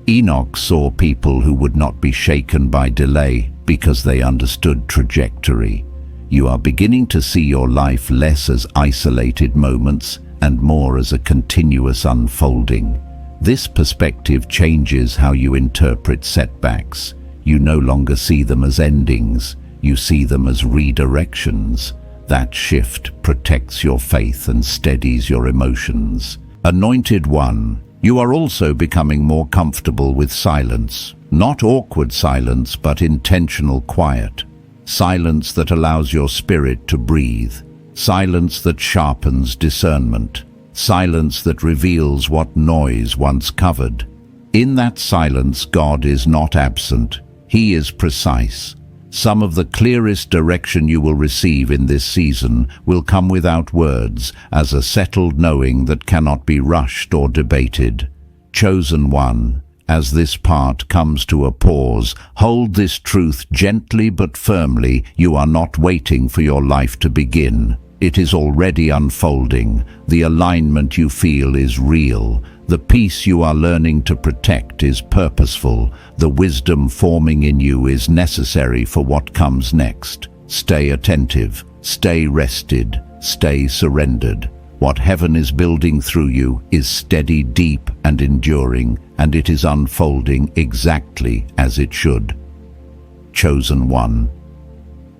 Enoch saw people who would not be shaken by delay because they understood trajectory. You are beginning to see your life less as isolated moments and more as a continuous unfolding. This perspective changes how you interpret setbacks. You no longer see them as endings, you see them as redirections. That shift protects your faith and steadies your emotions. Anointed one, you are also becoming more comfortable with silence. Not awkward silence, but intentional quiet. Silence that allows your spirit to breathe. Silence that sharpens discernment. Silence that reveals what noise once covered. In that silence, God is not absent. He is precise. Some of the clearest direction you will receive in this season will come without words, as a settled knowing that cannot be rushed or debated. Chosen one, as this part comes to a pause, hold this truth gently but firmly. You are not waiting for your life to begin. It is already unfolding. The alignment you feel is real. The peace you are learning to protect is purposeful. The wisdom forming in you is necessary for what comes next. Stay attentive, stay rested, stay surrendered. What heaven is building through you is steady, deep, and enduring, and it is unfolding exactly as it should. Chosen one.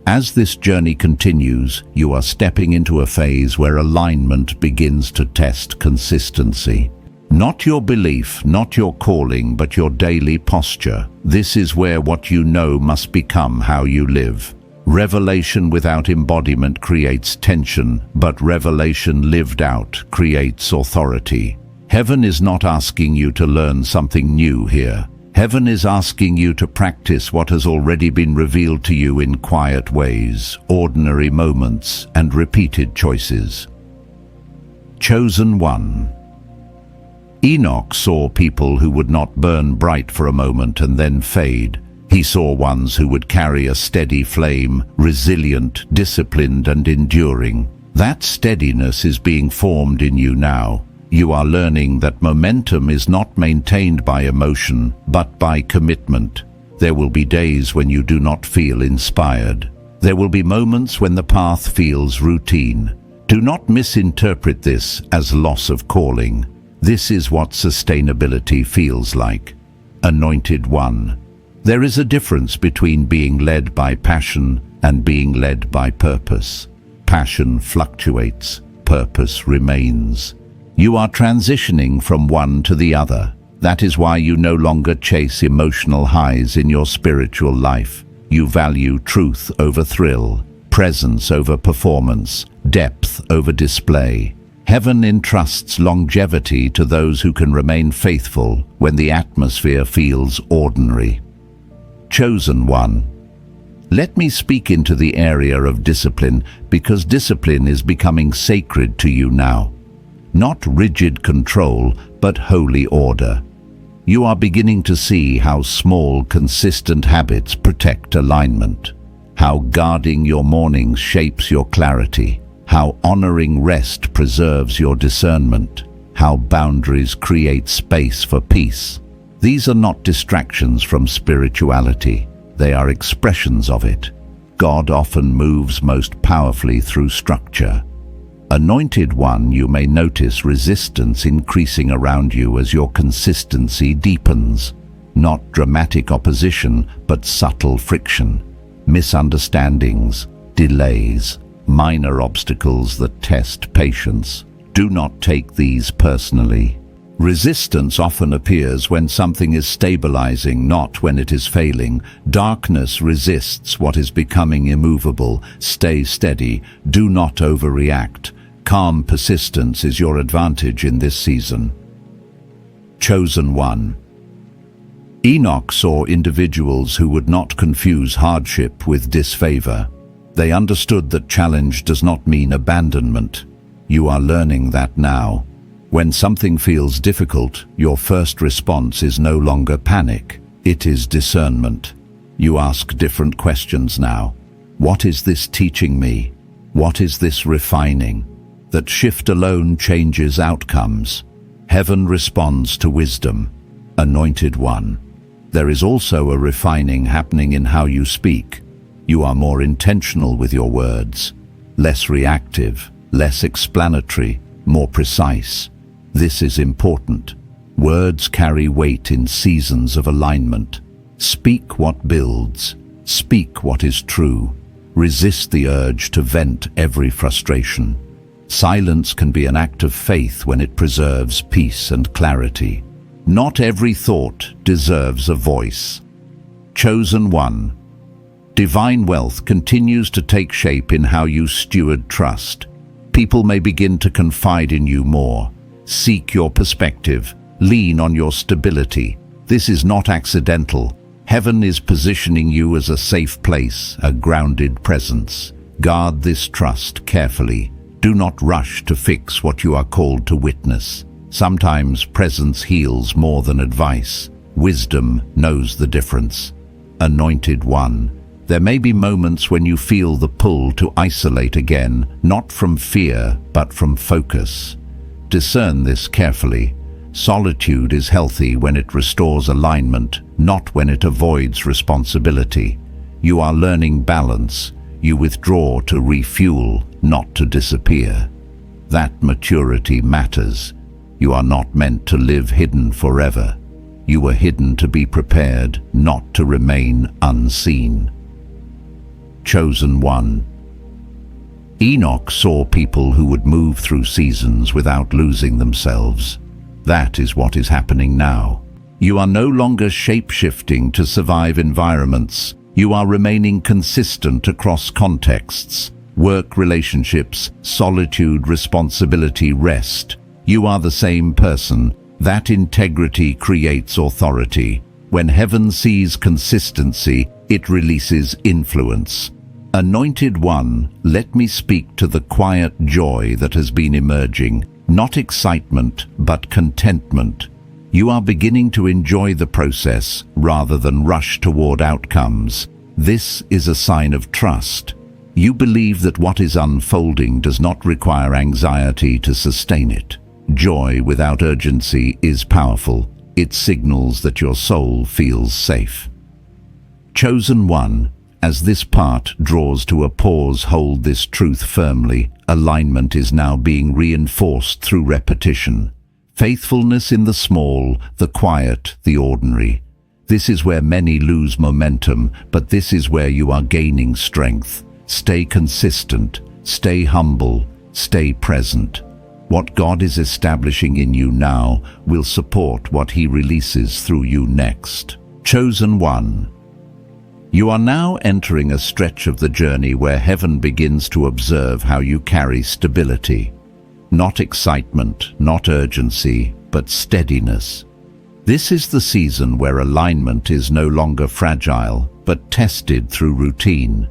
As this journey continues, you are stepping into a phase where alignment begins to test consistency. Not your belief, not your calling, but your daily posture. This is where what you know must become how you live. Revelation without embodiment creates tension, but revelation lived out creates authority. Heaven is not asking you to learn something new here. Heaven is asking you to practice what has already been revealed to you in quiet ways, ordinary moments, and repeated choices. Chosen one. Enoch saw people who would not burn bright for a moment and then fade. He saw ones who would carry a steady flame, resilient, disciplined, and enduring. That steadiness is being formed in you now. You are learning that momentum is not maintained by emotion, but by commitment. There will be days when you do not feel inspired. There will be moments when the path feels routine. Do not misinterpret this as loss of calling. This is what sustainability feels like. Anointed One. There is a difference between being led by passion and being led by purpose. Passion fluctuates, purpose remains. You are transitioning from one to the other. That is why you no longer chase emotional highs in your spiritual life. You value truth over thrill, presence over performance, depth over display. Heaven entrusts longevity to those who can remain faithful when the atmosphere feels ordinary. Chosen One. Let me speak into the area of discipline, because discipline is becoming sacred to you now. Not rigid control, but holy order. You are beginning to see how small, consistent habits protect alignment, how guarding your mornings shapes your clarity, how honoring rest preserves your discernment, how boundaries create space for peace. These are not distractions from spirituality. They are expressions of it. God often moves most powerfully through structure. Anointed One, you may notice resistance increasing around you as your consistency deepens. Not dramatic opposition, but subtle friction. Misunderstandings, delays, minor obstacles that test patience. Do not take these personally. Resistance often appears when something is stabilizing, not when it is failing. Darkness resists what is becoming immovable. Stay steady. Do not overreact. Calm persistence is your advantage in this season. Chosen One. Enoch saw individuals who would not confuse hardship with disfavor. They understood that challenge does not mean abandonment. You are learning that now. When something feels difficult, your first response is no longer panic. It is discernment. You ask different questions now. What is this teaching me? What is this refining? That shift alone changes outcomes. Heaven responds to wisdom. Anointed One. There is also a refining happening in how you speak. You are more intentional with your words, less reactive, less explanatory, more precise. This is important. Words carry weight in seasons of alignment. Speak what builds. Speak what is true. Resist the urge to vent every frustration. Silence can be an act of faith when it preserves peace and clarity. Not every thought deserves a voice. Chosen One. Divine wealth continues to take shape in how you steward trust. People may begin to confide in you more. Seek your perspective. Lean on your stability. This is not accidental. Heaven is positioning you as a safe place, a grounded presence. Guard this trust carefully. Do not rush to fix what you are called to witness. Sometimes presence heals more than advice. Wisdom knows the difference. Anointed One. There may be moments when you feel the pull to isolate again, not from fear, but from focus. Discern this carefully. Solitude is healthy when it restores alignment, not when it avoids responsibility. You are learning balance. You withdraw to refuel, not to disappear. That maturity matters. You are not meant to live hidden forever. You were hidden to be prepared, not to remain unseen. Chosen One. Enoch saw people who would move through seasons without losing themselves. That is what is happening now. You are no longer shape-shifting to survive environments. You are remaining consistent across contexts. Work, relationships, solitude, responsibility, rest. You are the same person. That integrity creates authority. When heaven sees consistency, it releases influence. Anointed One, let me speak to the quiet joy that has been emerging. Not excitement, but contentment. You are beginning to enjoy the process rather than rush toward outcomes. This is a sign of trust. You believe that what is unfolding does not require anxiety to sustain it. Joy without urgency is powerful. It signals that your soul feels safe. Chosen one, as this part draws to a pause, hold this truth firmly. Alignment is now being reinforced through repetition. Faithfulness in the small, the quiet, the ordinary. This is where many lose momentum, but this is where you are gaining strength. Stay consistent, stay humble, stay present. What God is establishing in you now will support what He releases through you next. Chosen one. You are now entering a stretch of the journey where heaven begins to observe how you carry stability. Not excitement, not urgency, but steadiness. This is the season where alignment is no longer fragile, but tested through routine.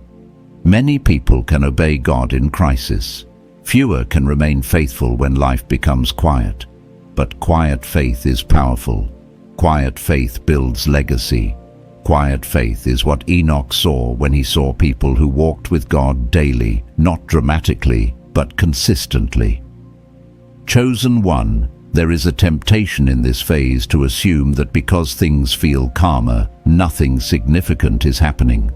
Many people can obey God in crisis. Fewer can remain faithful when life becomes quiet. But quiet faith is powerful. Quiet faith builds legacy. Quiet faith is what Enoch saw when he saw people who walked with God daily, not dramatically, but consistently. Chosen one, there is a temptation in this phase to assume that because things feel calmer, nothing significant is happening.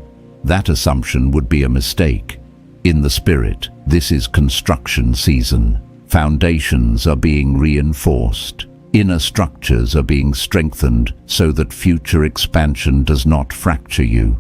That assumption would be a mistake. In the spirit, this is construction season. Foundations are being reinforced. Inner structures are being strengthened so that future expansion does not fracture you.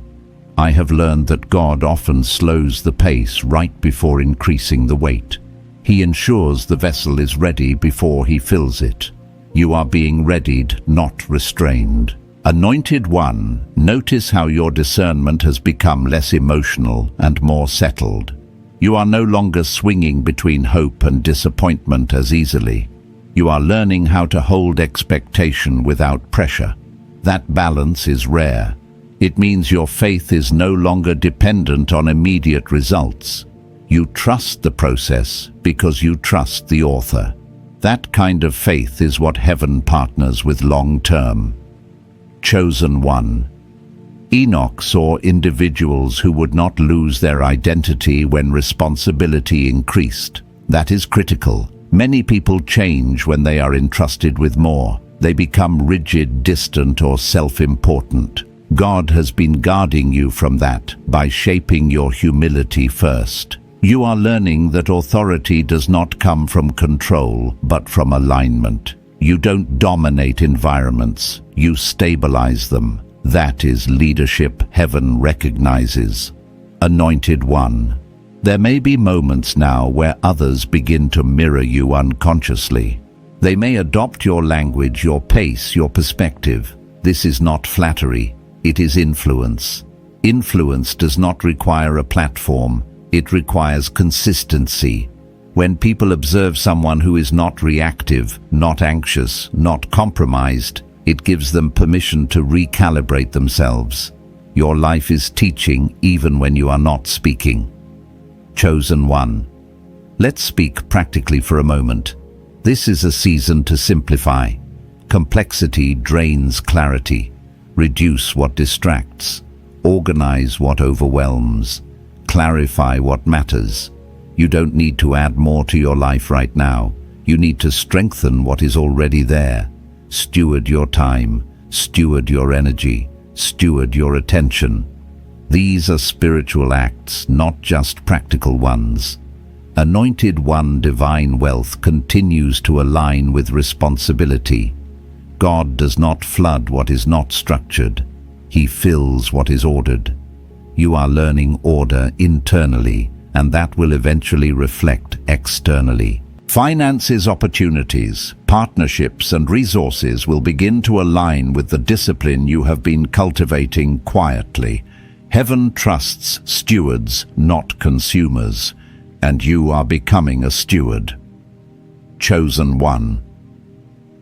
I have learned that God often slows the pace right before increasing the weight. He ensures the vessel is ready before He fills it. You are being readied, not restrained. Anointed one, notice how your discernment has become less emotional and more settled. You are no longer swinging between hope and disappointment as easily. You are learning how to hold expectation without pressure. That balance is rare. It means your faith is no longer dependent on immediate results. You trust the process because you trust the author. That kind of faith is what heaven partners with long-term. Chosen one. Enoch saw individuals who would not lose their identity when responsibility increased. That is critical. Many people change when they are entrusted with more. They become rigid, distant, or self-important. God has been guarding you from that by shaping your humility first. You are learning that authority does not come from control, but from alignment. You don't dominate environments, you stabilize them. That is leadership heaven recognizes. Anointed one. There may be moments now where others begin to mirror you unconsciously. They may adopt your language, your pace, your perspective. This is not flattery, it is influence. Influence does not require a platform. It requires consistency. When people observe someone who is not reactive, not anxious, not compromised, it gives them permission to recalibrate themselves. Your life is teaching even when you are not speaking. Chosen one. Let's speak practically for a moment. This is a season to simplify. Complexity drains clarity. Reduce what distracts. Organize what overwhelms. Clarify what matters. You don't need to add more to your life right now. You need to strengthen what is already there. Steward your time, steward your energy, steward your attention. These are spiritual acts, not just practical ones. Anointed one divine wealth continues to align with responsibility. God does not flood what is not structured. He fills what is ordered. You are learning order internally, and that will eventually reflect externally. Finances, opportunities, partnerships, and resources will begin to align with the discipline you have been cultivating quietly. Heaven trusts stewards, not consumers, and you are becoming a steward. Chosen one.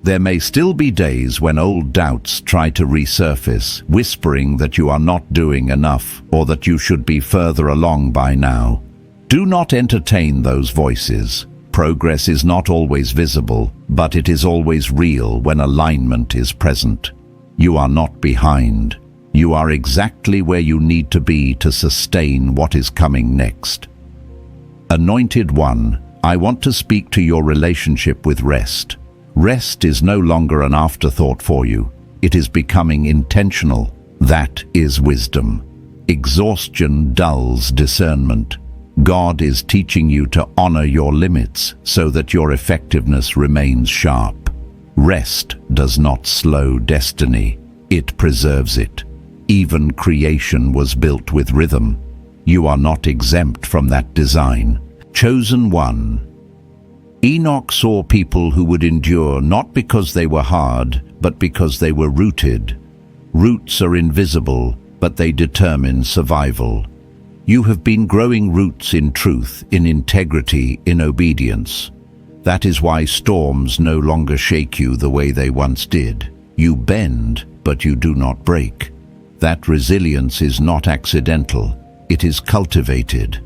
There may still be days when old doubts try to resurface, whispering that you are not doing enough or that you should be further along by now. Do not entertain those voices. Progress is not always visible, but it is always real when alignment is present. You are not behind. You are exactly where you need to be to sustain what is coming next. Anointed one, I want to speak to your relationship with rest. Rest is no longer an afterthought for you. It is becoming intentional. That is wisdom. Exhaustion dulls discernment. God is teaching you to honor your limits so that your effectiveness remains sharp. Rest does not slow destiny. It preserves it. Even creation was built with rhythm. You are not exempt from that design. Chosen one. Enoch saw people who would endure not because they were hard, but because they were rooted. Roots are invisible, but they determine survival. You have been growing roots in truth, in integrity, in obedience. That is why storms no longer shake you the way they once did. You bend, but you do not break. That resilience is not accidental. It is cultivated.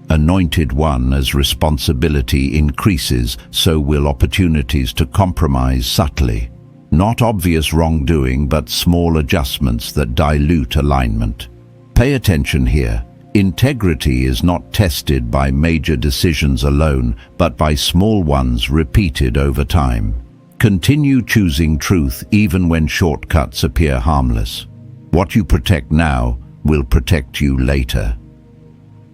Anointed one, as responsibility increases, so will opportunities to compromise subtly. Not obvious wrongdoing, but small adjustments that dilute alignment. Pay attention here. Integrity is not tested by major decisions alone, but by small ones repeated over time. Continue choosing truth even when shortcuts appear harmless. What you protect now will protect you later.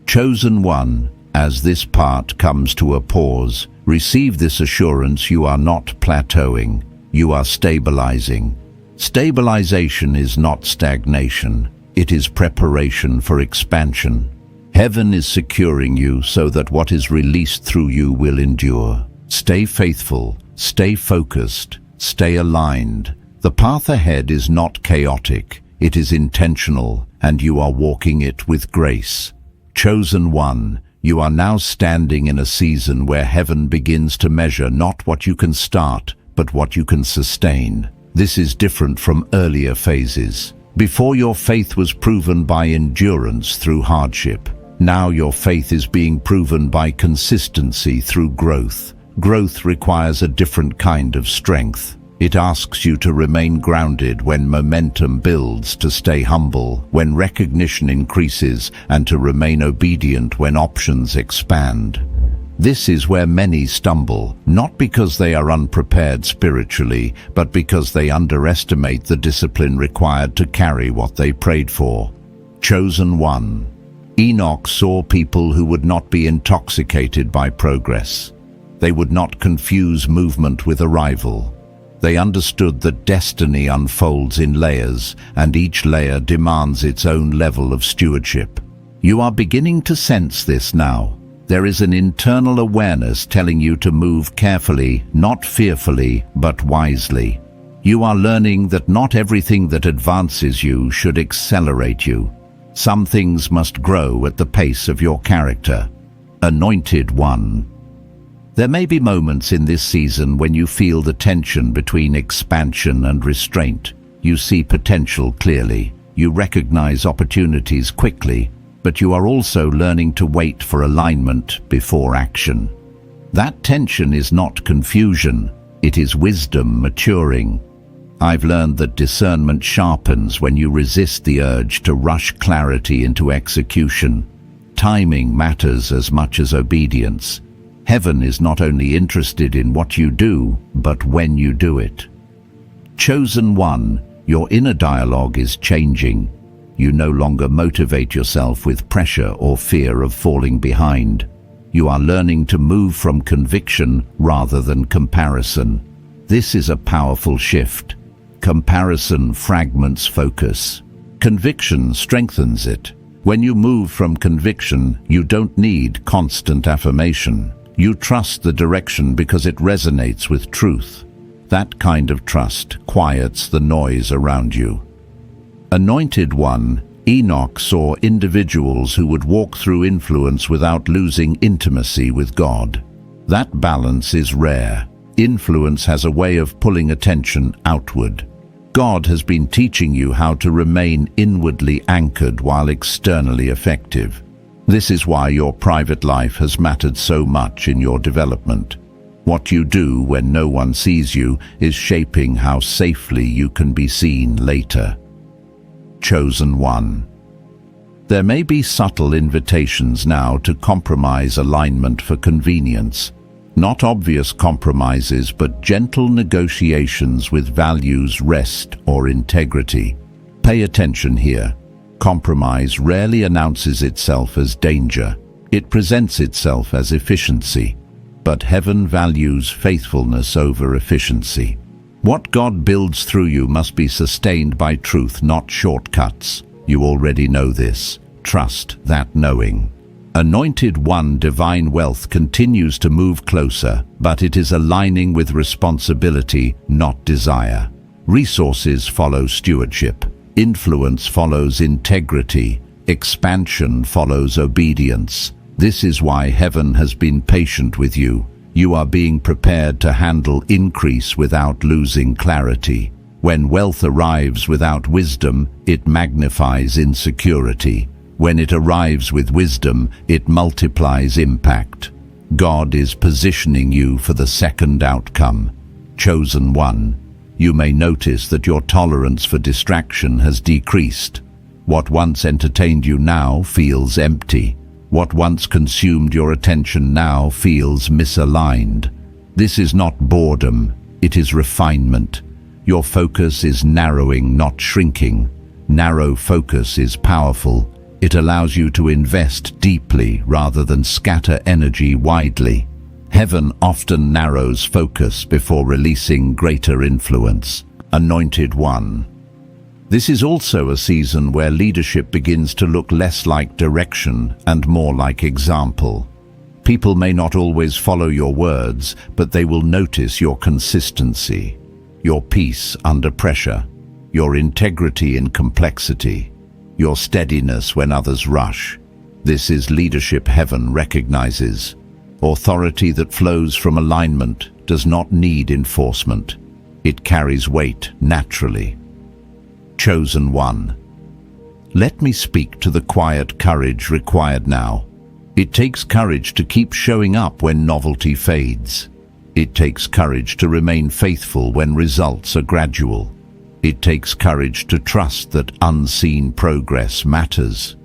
Chosen one, as this part comes to a pause, receive this assurance: you are not plateauing, you are stabilizing. Stabilization is not stagnation. It is preparation for expansion. Heaven is securing you so that what is released through you will endure. Stay faithful, stay focused, stay aligned. The path ahead is not chaotic, it is intentional, and you are walking it with grace. Chosen one, you are now standing in a season where heaven begins to measure not what you can start, but what you can sustain. This is different from earlier phases. Before, your faith was proven by endurance through hardship. Now your faith is being proven by consistency through growth. Growth requires a different kind of strength. It asks you to remain grounded when momentum builds, to stay humble when recognition increases, and to remain obedient when options expand. This is where many stumble, not because they are unprepared spiritually, but because they underestimate the discipline required to carry what they prayed for. Chosen one. Enoch saw people who would not be intoxicated by progress. They would not confuse movement with arrival. They understood that destiny unfolds in layers, and each layer demands its own level of stewardship. You are beginning to sense this now. There is an internal awareness telling you to move carefully, not fearfully, but wisely. You are learning that not everything that advances you should accelerate you. Some things must grow at the pace of your character. Anointed one. There may be moments in this season when you feel the tension between expansion and restraint. You see potential clearly. You recognize opportunities quickly, but you are also learning to wait for alignment before action. That tension is not confusion, it is wisdom maturing. I've learned that discernment sharpens when you resist the urge to rush clarity into execution. Timing matters as much as obedience. Heaven is not only interested in what you do, but when you do it. Chosen one, your inner dialogue is changing. You no longer motivate yourself with pressure or fear of falling behind. You are learning to move from conviction rather than comparison. This is a powerful shift. Comparison fragments focus. Conviction strengthens it. When you move from conviction, you don't need constant affirmation. You trust the direction because it resonates with truth. That kind of trust quiets the noise around you. Anointed one, Enoch saw individuals who would walk through influence without losing intimacy with God. That balance is rare. Influence has a way of pulling attention outward. God has been teaching you how to remain inwardly anchored while externally effective. This is why your private life has mattered so much in your development. What you do when no one sees you is shaping how safely you can be seen later. Chosen one. There may be subtle invitations now to compromise alignment for convenience. Not obvious compromises, but gentle negotiations with values, rest, or integrity. Pay attention here. Compromise rarely announces itself as danger. It presents itself as efficiency. But heaven values faithfulness over efficiency. What God builds through you must be sustained by truth, not shortcuts. You already know this. Trust that knowing. Anointed One, divine wealth continues to move closer, but it is aligning with responsibility, not desire. Resources follow stewardship. Influence follows integrity. Expansion follows obedience. This is why heaven has been patient with you. You are being prepared to handle increase without losing clarity. When wealth arrives without wisdom, it magnifies insecurity. When it arrives with wisdom, it multiplies impact. God is positioning you for the second outcome. Chosen one, you may notice that your tolerance for distraction has decreased. What once entertained you now feels empty. What once consumed your attention now feels misaligned. This is not boredom, it is refinement. Your focus is narrowing, not shrinking. Narrow focus is powerful. It allows you to invest deeply rather than scatter energy widely. Heaven often narrows focus before releasing greater influence. Anointed One. This is also a season where leadership begins to look less like direction and more like example. People may not always follow your words, but they will notice your consistency, your peace under pressure, your integrity in complexity, your steadiness when others rush. This is leadership heaven recognizes. Authority that flows from alignment does not need enforcement. It carries weight naturally. Chosen One. Let me speak to the quiet courage required now. It takes courage to keep showing up when novelty fades. It takes courage to remain faithful when results are gradual. It takes courage to trust that unseen progress matters.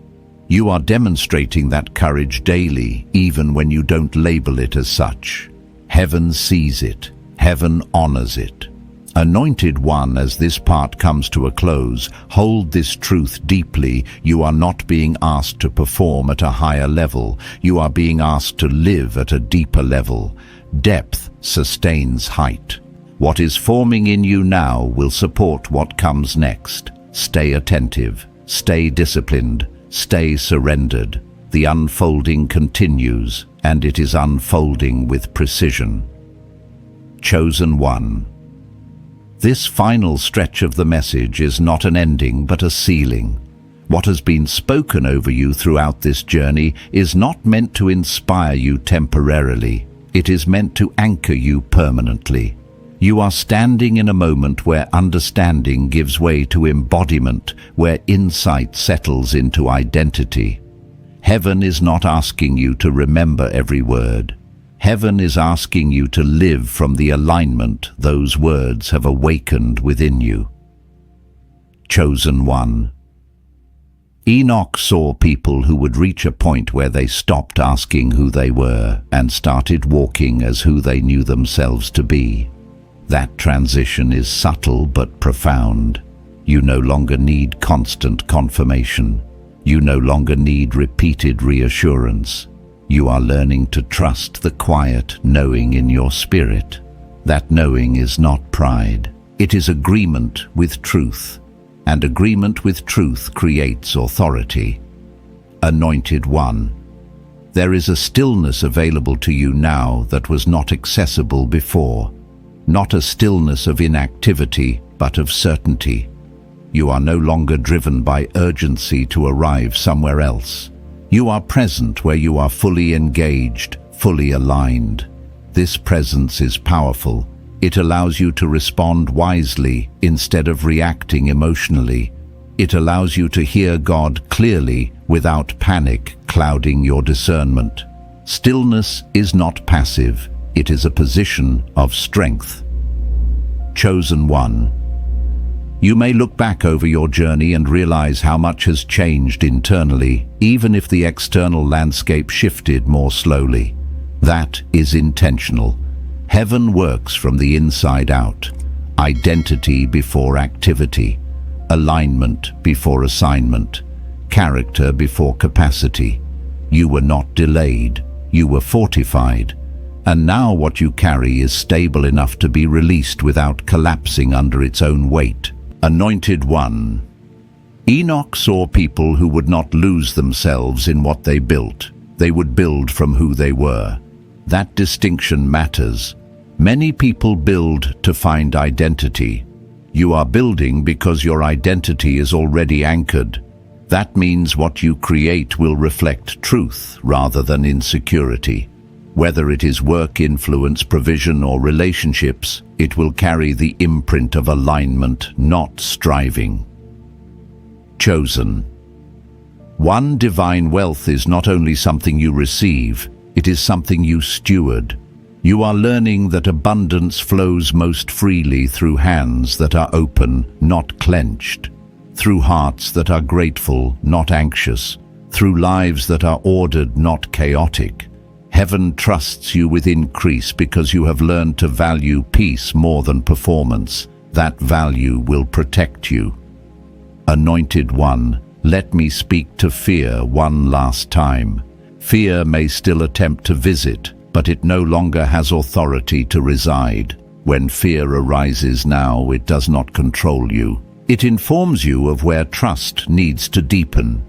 You are demonstrating that courage daily, even when you don't label it as such. Heaven sees it. Heaven honors it. Anointed One, as this part comes to a close, hold this truth deeply. You are not being asked to perform at a higher level. You are being asked to live at a deeper level. Depth sustains height. What is forming in you now will support what comes next. Stay attentive, stay disciplined, stay surrendered. The unfolding continues, and it is unfolding with precision. Chosen One. This final stretch of the message is not an ending but a sealing. What has been spoken over you throughout this journey is not meant to inspire you temporarily. It is meant to anchor you permanently. You are standing in a moment where understanding gives way to embodiment, where insight settles into identity. Heaven is not asking you to remember every word. Heaven is asking you to live from the alignment those words have awakened within you. Chosen One. Enoch saw people who would reach a point where they stopped asking who they were and started walking as who they knew themselves to be. That transition is subtle but profound. You no longer need constant confirmation. You no longer need repeated reassurance. You are learning to trust the quiet knowing in your spirit. That knowing is not pride. It is agreement with truth. And agreement with truth creates authority. Anointed One. There is a stillness available to you now that was not accessible before. Not a stillness of inactivity, but of certainty. You are no longer driven by urgency to arrive somewhere else. You are present where you are fully engaged, fully aligned. This presence is powerful. It allows you to respond wisely instead of reacting emotionally. It allows you to hear God clearly without panic clouding your discernment. Stillness is not passive. It is a position of strength. Chosen One. You may look back over your journey and realize how much has changed internally, even if the external landscape shifted more slowly. That is intentional. Heaven works from the inside out. Identity before activity. Alignment before assignment. Character before capacity. You were not delayed. You were fortified. And now what you carry is stable enough to be released without collapsing under its own weight. Anointed One. Enoch saw people who would not lose themselves in what they built. They would build from who they were. That distinction matters. Many people build to find identity. You are building because your identity is already anchored. That means what you create will reflect truth rather than insecurity. Whether it is work, influence, provision, or relationships, it will carry the imprint of alignment, not striving. Chosen. One, divine wealth is not only something you receive, it is something you steward. You are learning that abundance flows most freely through hands that are open, not clenched, through hearts that are grateful, not anxious, through lives that are ordered, not chaotic. Heaven trusts you with increase because you have learned to value peace more than performance. That value will protect you. Anointed One, let me speak to fear one last time. Fear may still attempt to visit, but it no longer has authority to reside. When fear arises now, it does not control you. It informs you of where trust needs to deepen.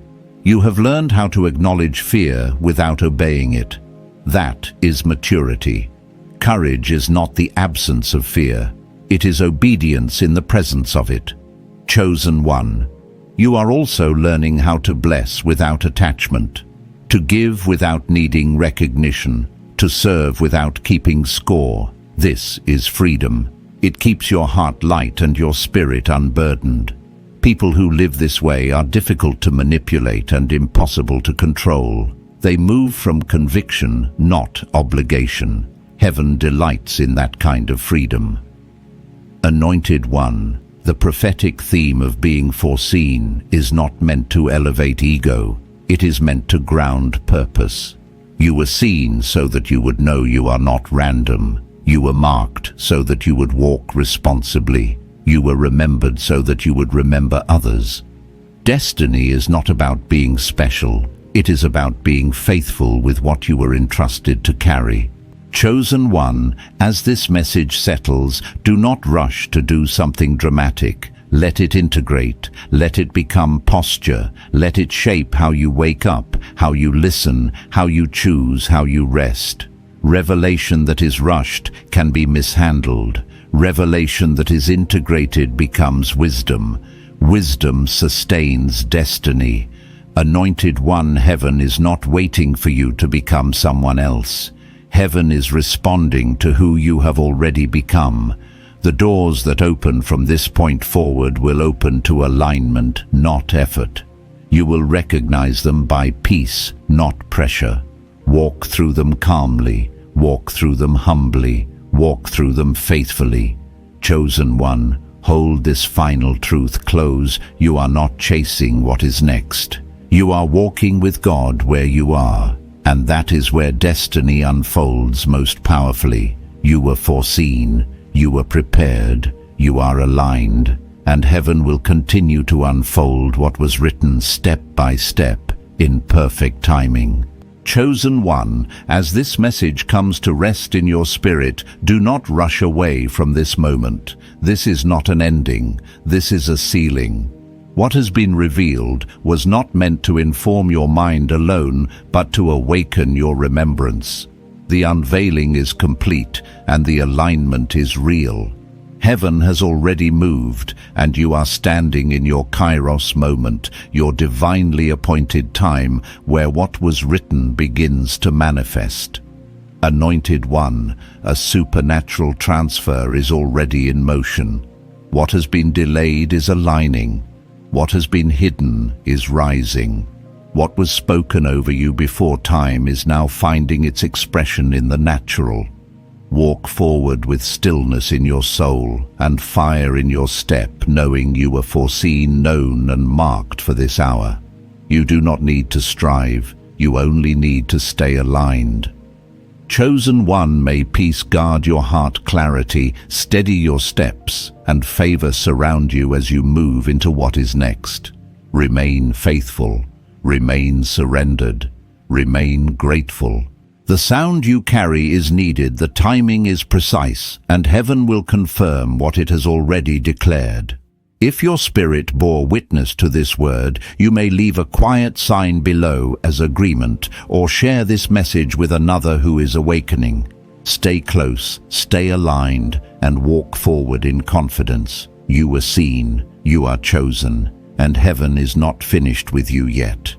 You have learned how to acknowledge fear without obeying it. That is maturity. Courage is not the absence of fear. It is obedience in the presence of it. Chosen One. You are also learning how to bless without attachment, to give without needing recognition, to serve without keeping score. This is freedom. It keeps your heart light and your spirit unburdened. People who live this way are difficult to manipulate and impossible to control. They move from conviction, not obligation. Heaven delights in that kind of freedom. Anointed One. The prophetic theme of being foreseen is not meant to elevate ego. It is meant to ground purpose. You were seen so that you would know you are not random. You were marked so that you would walk responsibly. You were remembered so that you would remember others. Destiny is not about being special. It is about being faithful with what you were entrusted to carry. Chosen One, as this message settles, do not rush to do something dramatic. Let it integrate. Let it become posture. Let it shape how you wake up, how you listen, how you choose, how you rest. Revelation that is rushed can be mishandled. Revelation that is integrated becomes wisdom. Wisdom sustains destiny. Anointed One, heaven is not waiting for you to become someone else. Heaven is responding to who you have already become. The doors that open from this point forward will open to alignment, not effort. You will recognize them by peace, not pressure. Walk through them calmly. Walk through them humbly. Walk through them faithfully. Chosen One, hold this final truth close. You are not chasing what is next. You are walking with God where you are, and that is where destiny unfolds most powerfully. You were foreseen, you were prepared, you are aligned, and heaven will continue to unfold what was written step by step in perfect timing. Chosen One, as this message comes to rest in your spirit, do not rush away from this moment. This is not an ending, this is a sealing. What has been revealed was not meant to inform your mind alone, but to awaken your remembrance. The unveiling is complete, and the alignment is real. Heaven has already moved, and you are standing in your Kairos moment, your divinely appointed time, where what was written begins to manifest. Anointed One, a supernatural transfer is already in motion. What has been delayed is aligning. What has been hidden is rising. What was spoken over you before time is now finding its expression in the natural. Walk forward with stillness in your soul and fire in your step, knowing you were foreseen, known, and marked for this hour. You do not need to strive, you only need to stay aligned. Chosen one, may peace guard your heart, clarity steady your steps, and favor surround you as you move into what is next. Remain faithful, remain surrendered, remain grateful. The sound you carry is needed, the timing is precise, and heaven will confirm what it has already declared. If your spirit bore witness to this word, you may leave a quiet sign below as agreement, or share this message with another who is awakening. Stay close, stay aligned, and walk forward in confidence. You were seen, you are chosen, and heaven is not finished with you yet.